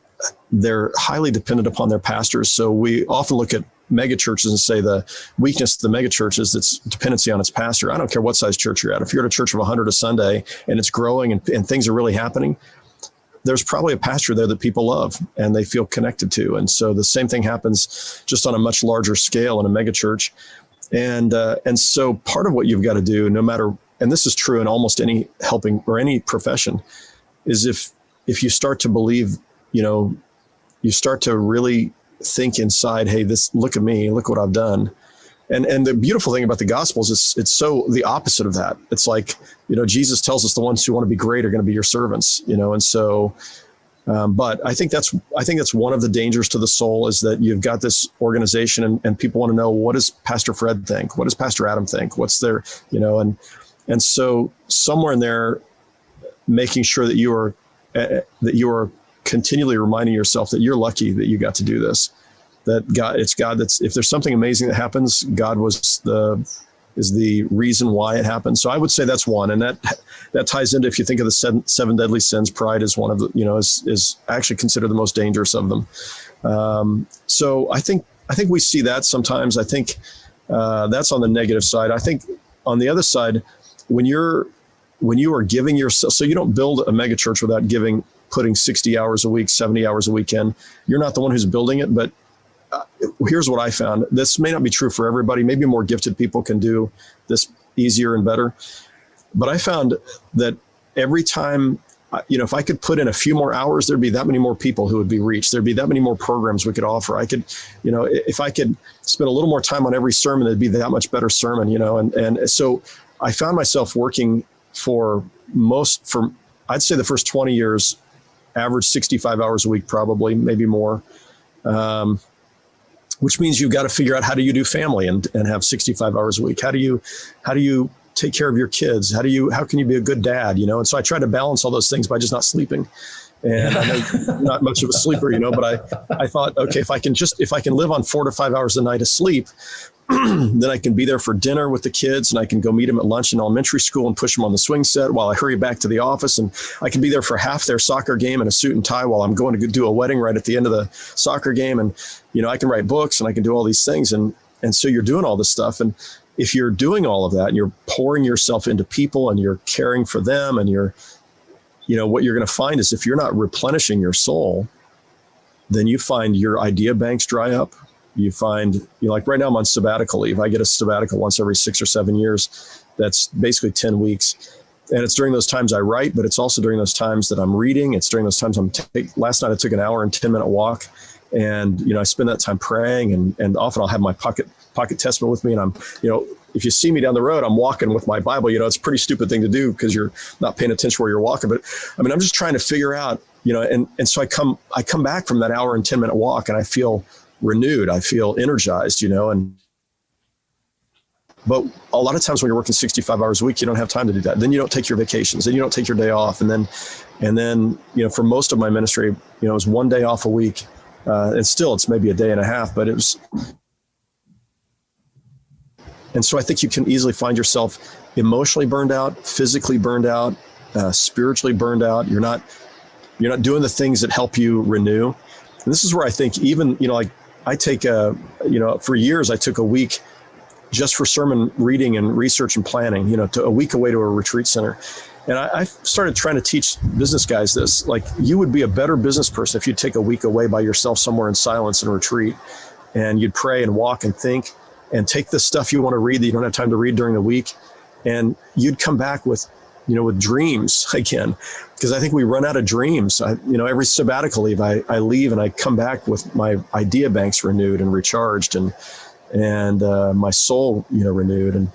they're highly dependent upon their pastors. So we often look at mega churches and say the weakness of the mega church is its dependency on its pastor. I don't care what size church you're at. If you're at a church of 100 a Sunday and it's growing and things are really happening, there's probably a pastor there that people love and they feel connected to. And so the same thing happens just on a much larger scale in a mega church. And so part of what you've got to do, no matter, and this is true in almost any helping or any profession, is if you start to believe, you start to really think inside, hey, look at me, look what I've done. And the beautiful thing about the Gospels is it's so the opposite of that. It's like, Jesus tells us the ones who want to be great are going to be your servants, and so, but I think that's one of the dangers to the soul is that you've got this organization and people want to know, what does Pastor Fred think? What does Pastor Adam think? What's their, and so somewhere in there, making sure that you are continually reminding yourself that you're lucky that you got to do this, that it's God if there's something amazing that happens, God is the reason why it happened. So I would say that's one. And that ties into, if you think of the seven deadly sins, pride is one of the, is actually considered the most dangerous of them. So I think we see that sometimes. I think that's on the negative side. I think on the other side, when you are giving yourself, so you don't build a mega church without putting 60 hours a week, 70 hours a week in. You're not the one who's building it, but here's what I found. This may not be true for everybody. Maybe more gifted people can do this easier and better. But I found that every time if I could put in a few more hours, there'd be that many more people who would be reached. There'd be that many more programs we could offer. I could, if I could spend a little more time on every sermon, it'd be that much better sermon, and so I found myself working for I'd say the first 20 years, average 65 hours a week, probably, maybe more. Which means you've got to figure out how do you do family and have 65 hours a week? How do you take care of your kids? How can you be a good dad? And so I try to balance all those things by just not sleeping. And I know I'm not much of a sleeper, but I thought, okay, if I can live on 4 to 5 hours a night of sleep, then I can be there for dinner with the kids, and I can go meet them at lunch in elementary school and push them on the swing set while I hurry back to the office. And I can be there for half their soccer game in a suit and tie while I'm going to do a wedding right at the end of the soccer game. And, I can write books and I can do all these things. And so you're doing all this stuff. And if you're doing all of that and you're pouring yourself into people and you're caring for them, and what you're going to find is if you're not replenishing your soul, then you find your idea banks dry up. You find, like right now I'm on sabbatical leave. I get a sabbatical once every 6 or 7 years. That's basically 10 weeks. And it's during those times I write, but it's also during those times that I'm reading. It's during those times last night I took an hour and 10-minute walk, and, I spend that time praying, and often I'll have my pocket testament with me. And I'm, if you see me down the road, I'm walking with my Bible. It's a pretty stupid thing to do because you're not paying attention where you're walking. But I mean, I'm just trying to figure out, and so I come back from that hour and 10-minute walk, and I feel renewed. I feel energized, but a lot of times when you're working 65 hours a week, you don't have time to do that. Then you don't take your vacations, then you don't take your day off. And then, for most of my ministry, it was 1 day off a week. And still it's maybe a day and a half, but and so I think you can easily find yourself emotionally burned out, physically burned out, spiritually burned out. You're not doing the things that help you renew. And this is where I think even, like I take for years, I took a week just for sermon reading and research and planning, to a week away to a retreat center. And I started trying to teach business guys this, like, you would be a better business person if you'd take a week away by yourself somewhere in silence and retreat, and you'd pray and walk and think and take the stuff you want to read that you don't have time to read during the week. And you'd come back with dreams again, because I think we run out of dreams. Every sabbatical leave, I leave and I come back with my idea banks renewed and recharged, and my soul, renewed. And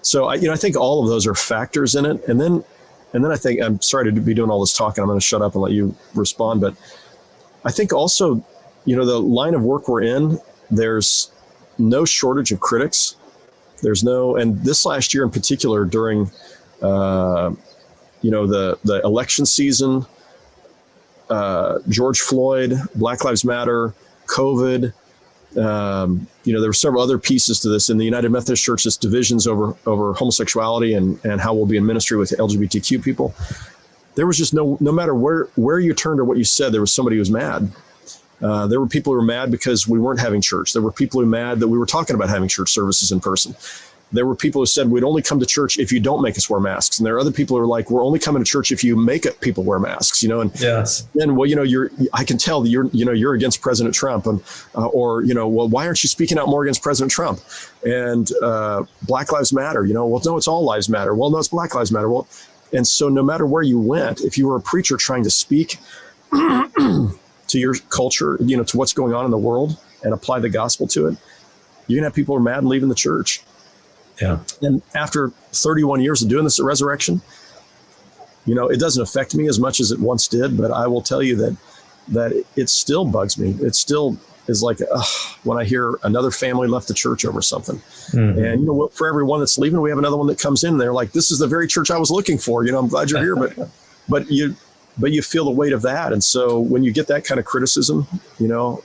so I think all of those are factors in it. And then I think, I'm sorry to be doing all this talking, I'm going to shut up and let you respond. But I think also, the line of work we're in, there's no shortage of critics. And this last year in particular, during, the election season, George Floyd, Black Lives Matter, COVID, there were several other pieces to this. In the United Methodist Church, this divisions over homosexuality and how we'll be in ministry with LGBTQ people. There was just no matter where you turned or what you said, there was somebody who was mad. There were people who were mad because we weren't having church. There were people who were mad that we were talking about having church services in person. There were people who said, we'd only come to church if you don't make us wear masks. And there are other people who are like, we're only coming to church if you make people wear masks, and yes. Then, I can tell that you're against President Trump, and, well, why aren't you speaking out more against President Trump? And, Black Lives Matter, well, no, it's all lives matter. Well, no, it's Black Lives Matter. Well, and so no matter where you went, if you were a preacher trying to speak to your culture, to what's going on in the world and apply the gospel to it, you're going to have people who are mad and leaving the church. Yeah. And after 31 years of doing this at Resurrection, it doesn't affect me as much as it once did, but I will tell you that it still bugs me. It still is like, when I hear another family left the church over something. Mm-hmm. And for every one that's leaving, we have another one that comes in and they're like, this is the very church I was looking for. I'm glad you're here, but you feel the weight of that. And so when you get that kind of criticism, you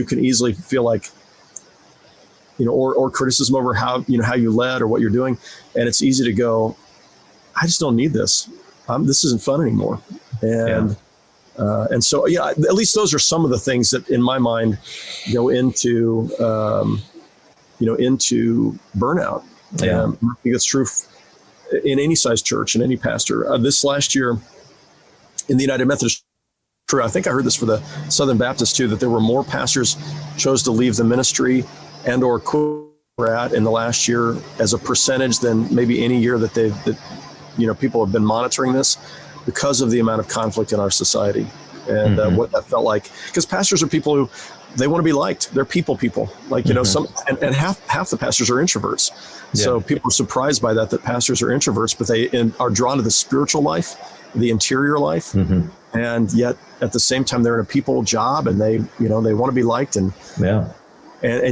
can easily feel like, or criticism over how you led or what you're doing. And it's easy to go, I just don't need this. This isn't fun anymore. And so, at least those are some of the things that in my mind go into, into burnout. Yeah. I think it's true in any size church and any pastor. This last year in the United Methodist Church, I think I heard this for the Southern Baptists too, that there were more pastors chose to leave the ministry and or quit at in the last year as a percentage than maybe any year that people have been monitoring this because of the amount of conflict in our society and what that felt like. Because pastors are people who, they want to be liked. They're people, like, some, and half the pastors are introverts. Yeah. So people are surprised by that pastors are introverts, but they are drawn to the spiritual life, the interior life. And yet at the same time, they're in a people job and they want to be liked. And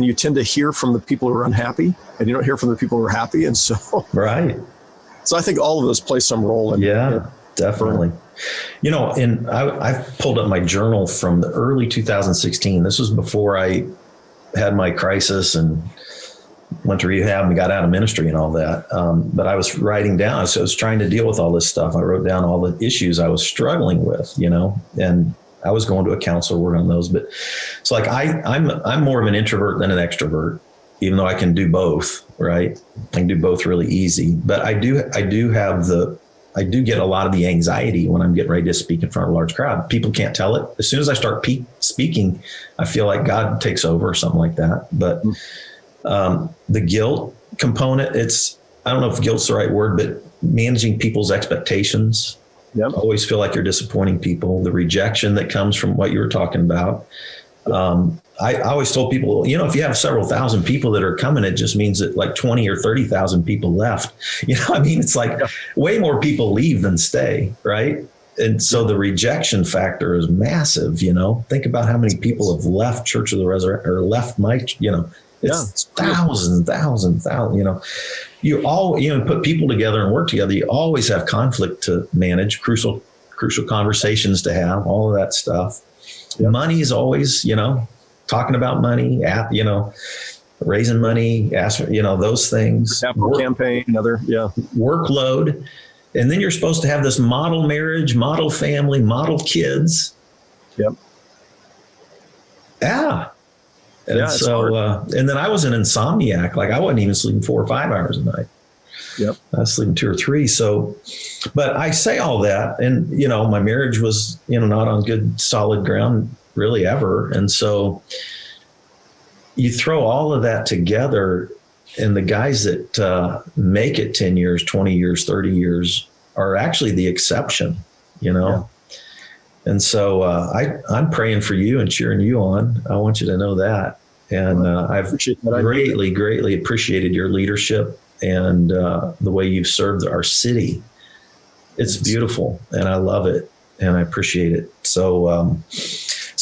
you tend to hear from the people who are unhappy and you don't hear from the people who are happy. And so, right. So I think all of those play some role in. Yeah, definitely. And I pulled up my journal from the early 2016. This was before I had my crisis and went to rehab and got out of ministry and all that. But I was writing down, so I was trying to deal with all this stuff. I wrote down all the issues I was struggling with, and I was going to a counselor, working on those. But it's like, I'm more of an introvert than an extrovert, even though I can do both, right? I can do both really easy, but I do get a lot of the anxiety when I'm getting ready to speak in front of a large crowd. People can't tell it. As soon as I start speaking, I feel like God takes over or something like that. But the guilt component, I don't know if guilt's the right word, but managing people's expectations. Yep. I always feel like you're disappointing people. The rejection that comes from what you were talking about. I always told people, if you have several thousand people that are coming, it just means that like 20 or 30,000 people left. It's like way more people leave than stay, right? And so the rejection factor is massive. Think about how many people have left Church of the Resurrection or left my, it's thousands. You all, put people together and work together. You always have conflict to manage, crucial conversations to have, all of that stuff. Yep. Money is always, talking about money, raising money, those things. Capital campaign, workload. And then you're supposed to have this model marriage, model family, model kids. Yep. Yeah. And so, and then I was an insomniac. Like I wasn't even sleeping 4 or 5 hours a night. Yep. I was sleeping 2 or 3. So, but I say all that, and, my marriage was, not on good, solid ground really ever. And so you throw all of that together, and the guys that make it 10 years, 20 years, 30 years are actually the exception, Yeah. And so I'm praying for you and cheering you on. I want you to know that. And I've greatly appreciated your leadership and the way you've served our city. It's beautiful, and I love it, and I appreciate it. So,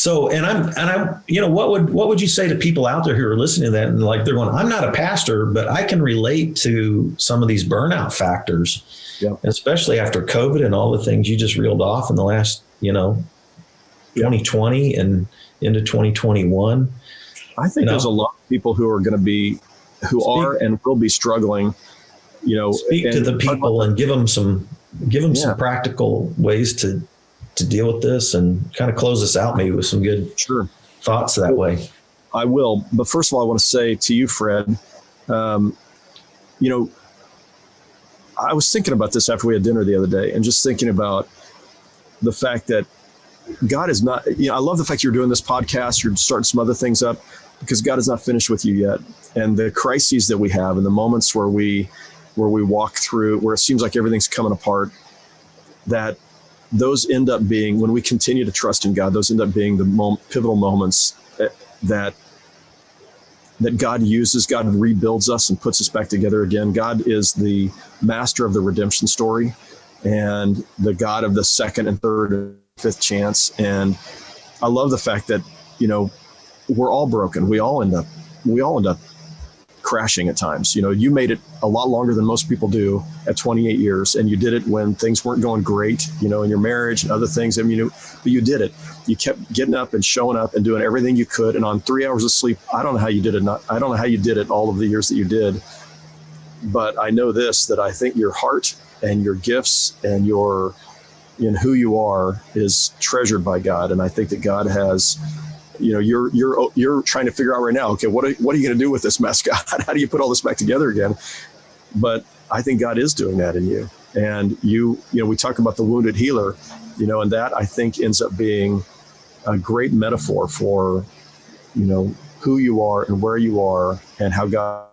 what would you say to people out there who are listening to that and like they're going, I'm not a pastor, but I can relate to some of these burnout factors, especially after COVID and all the things you just reeled off in the last 2020 and into 2021. I think there's a lot of people who are going to be, are and will be struggling. Speak to the people and give them some practical ways to deal with this, and kind of close us out maybe with some good thoughts that way. I will. But first of all, I want to say to you, Fred, I was thinking about this after we had dinner the other day, and just thinking about the fact that God is not, I love the fact you're doing this podcast, you're starting some other things up, because God is not finished with you yet. And the crises that we have and the moments where we walk through, where it seems like everything's coming apart, that those end up being, when we continue to trust in God, those end up being the pivotal moments that God uses. God rebuilds us and puts us back together again. God is the master of the redemption story and the God of the second and third and fifth chance. And I love the fact that, we're all broken. We all end up crashing at times. You made it a lot longer than most people do at 28 years. And you did it when things weren't going great, in your marriage and other things. But you did it. You kept getting up and showing up and doing everything you could. And on 3 hours of sleep, I don't know how you did it. I don't know how you did it all of the years that you did. But I know this, that I think your heart and your gifts and who you are is treasured by God. And I think that God has, you're trying to figure out right now, okay, what are you going to do with this mess, God? How do you put all this back together again? But I think God is doing that in you. And we talk about the wounded healer, and that I think ends up being a great metaphor for, who you are and where you are and how God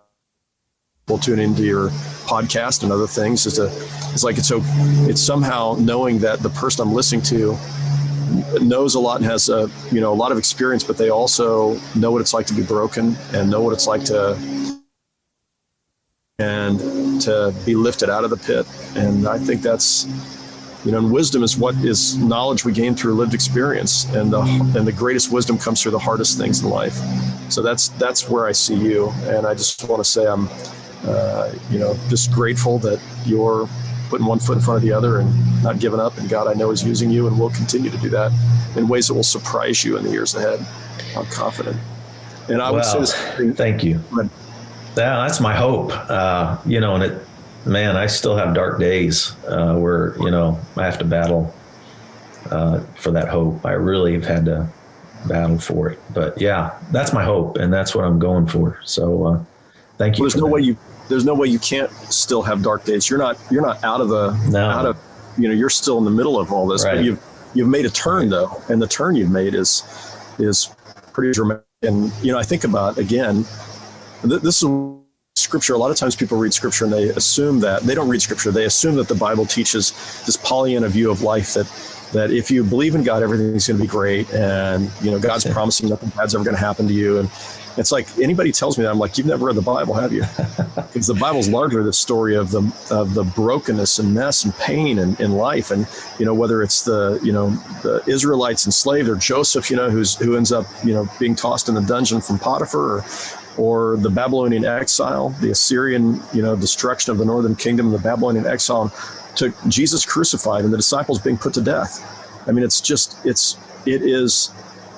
We'll tune into your podcast and other things. It's somehow knowing that the person I'm listening to knows a lot and has a lot of experience, but they also know what it's like to be broken and know what it's like to be lifted out of the pit. And I think that's, and wisdom is knowledge we gain through lived experience, and the greatest wisdom comes through the hardest things in life. So that's where I see you, and I just want to say I'm just grateful that you're putting one foot in front of the other and not giving up. And God, I know, is using you and will continue to do that in ways that will surprise you in the years ahead. I'm confident. And I would say this. Thank you. That's my hope. I still have dark days where, I have to battle for that hope. I really have had to battle for it. But yeah, that's my hope, and that's what I'm going for. So thank you. Well, there's no way you can't still have dark days. You're not out of you're still in the middle of all this. Right. But you've made a turn though, and the turn you've made is pretty dramatic. And I think about, again, this is Scripture. A lot of times people read Scripture and they assume that they don't read Scripture. They assume that the Bible teaches this Pollyanna view of life, that if you believe in God, everything's going to be great, and God's promising nothing bad's ever going to happen to you. And it's like, anybody tells me that, I'm like, you've never read the Bible, have you? Because the Bible's largely the story of the brokenness and mess and pain in life. And whether it's the Israelites enslaved, or Joseph, who ends up being tossed in the dungeon from Potiphar, or the Babylonian exile, the Assyrian destruction of the northern kingdom, the Babylonian exile, to Jesus crucified and the disciples being put to death. I mean, it is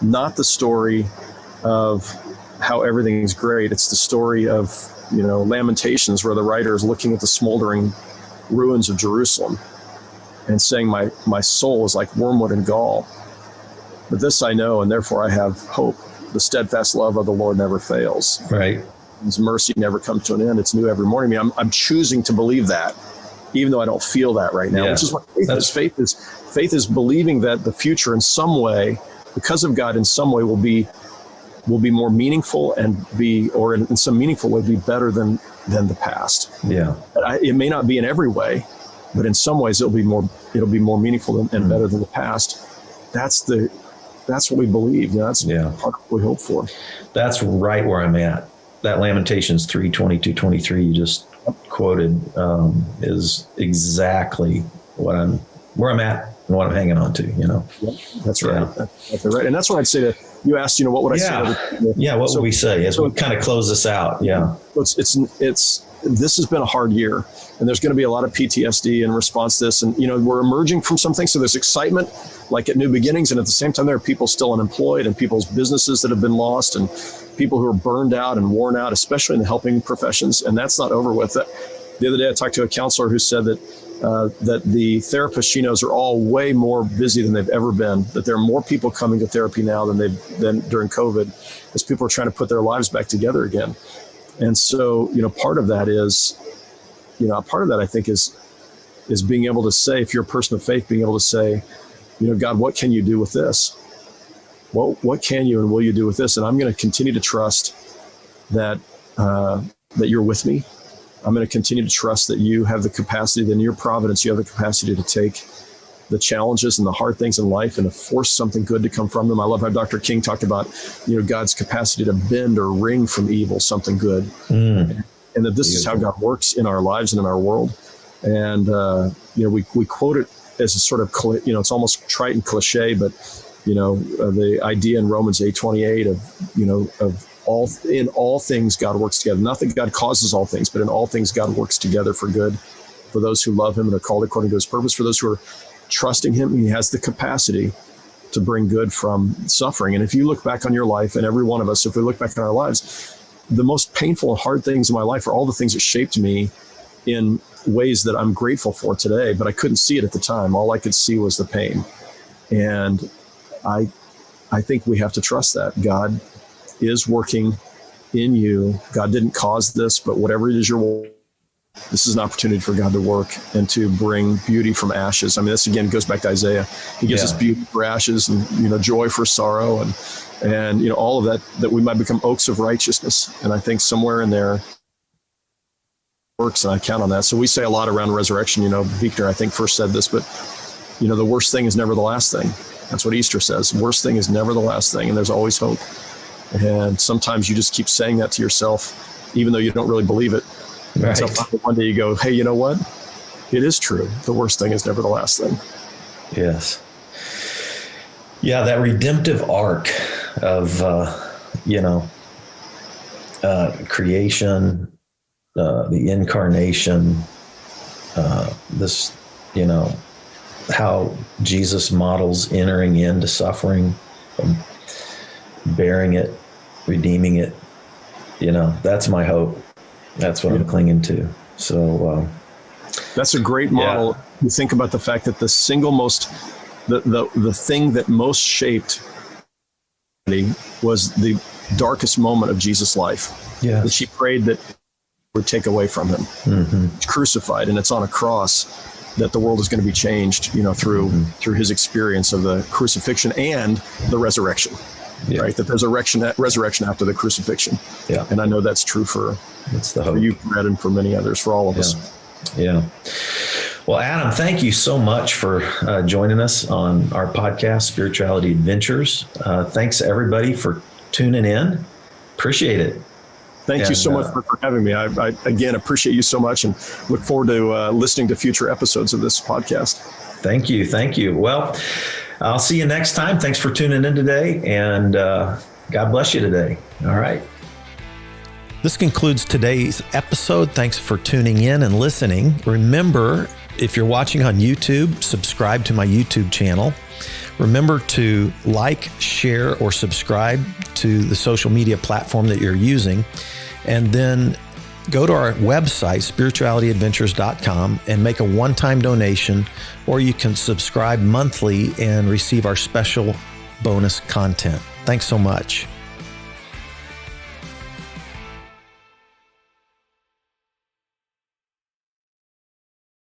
not the story of how everything is great. It's the story of, Lamentations, where the writer is looking at the smoldering ruins of Jerusalem and saying, my soul is like wormwood and gall. But this I know, and therefore I have hope. The steadfast love of the Lord never fails. Right. His mercy never comes to an end. It's new every morning. I mean, I'm choosing to believe that, even though I don't feel that right now, which is what faith is. Faith is believing that the future in some way, because of God, in some way will be more meaningful or in some meaningful way be better than the past. Yeah. It may not be in every way, but in some ways it'll be more meaningful and better than the past. That's what we believe. That's part of what we hope for. That's right where I'm at. That Lamentations 3:22-23 you just quoted is exactly where I'm at and what I'm hanging on to. Yeah, that's right. Yeah. That's right. And that's what I'd say to you. Asked, what would I say? What would we say as we kind of close this out? Yeah. This has been a hard year, and there's going to be a lot of PTSD in response to this. And, we're emerging from some things. So there's excitement, like at New Beginnings. And at the same time, there are people still unemployed and people's businesses that have been lost and people who are burned out and worn out, especially in the helping professions. And that's not over with. The other day, I talked to a counselor who said that the therapists she knows are all way more busy than they've ever been, that there are more people coming to therapy now than during COVID, as people are trying to put their lives back together again. And so, part of that is, I think is being able to say, if you're a person of faith, being able to say, God, what can you do with this? What can you and will you do with this? And I'm going to continue to trust that you're with me. I'm going to continue to trust that you have the capacity, that in your providence, you have the capacity to take the challenges and the hard things in life and to force something good to come from them. I love how Dr. King talked about, God's capacity to bend or wring from evil something good. And that this is how God works in our lives and in our world. And, we quote it as a sort of, it's almost trite and cliche, but, the idea in Romans 8:28 of, in all things God works together. Not that God causes all things, but in all things God works together for good for those who love him and are called according to his purpose. For those who are trusting him, he has the capacity to bring good from suffering. And if you look back on your life, and every one of us, if we look back on our lives, the most painful and hard things in my life are all the things that shaped me in ways that I'm grateful for today, but I couldn't see it at the time. All I could see was the pain. And I think we have to trust that God is working in you. God didn't cause this, but whatever it is this is an opportunity for God to work and to bring beauty from ashes. I mean, this again goes back to Isaiah. He gives us beauty for ashes and, joy for sorrow and all of that we might become oaks of righteousness. And I think somewhere in there, works, and I count on that. So we say a lot around resurrection. Buechner, I think, first said this, but the worst thing is never the last thing. That's what Easter says. Worst thing is never the last thing, and there's always hope. And sometimes you just keep saying that to yourself, even though you don't really believe it. Right. Until one day you go, hey, you know what? It is true. The worst thing is never the last thing. Yes. Yeah, that redemptive arc of, creation, the incarnation, how Jesus models entering into suffering, bearing it, redeeming it. That's my hope. That's what I'm clinging to. So that's a great model. Yeah. You think about the fact that the single most, the thing that most shaped was the darkest moment of Jesus' life. Yeah. That she prayed that would take away from him. Mm-hmm. Crucified, and it's on a cross that the world is going to be changed, through his experience of the crucifixion and the resurrection. Yeah. Right? That there's a resurrection after the crucifixion. Yeah. And I know that's true for you, Brad, and for many others, for all of us. Yeah. Well, Adam, thank you so much for joining us on our podcast, Spirituality Adventures. Thanks, everybody, for tuning in. Appreciate it. Thank you so much for having me. I again appreciate you so much and look forward to listening to future episodes of this podcast. Thank you. Thank you. Well, I'll see you next time. Thanks for tuning in today, and God bless you today. All right. This concludes today's episode. Thanks for tuning in and listening. Remember, if you're watching on YouTube, subscribe to my YouTube channel. Remember to like, share, or subscribe to the social media platform that you're using. And then go to our website, spiritualityadventures.com, and make a one-time donation, or you can subscribe monthly and receive our special bonus content. Thanks so much.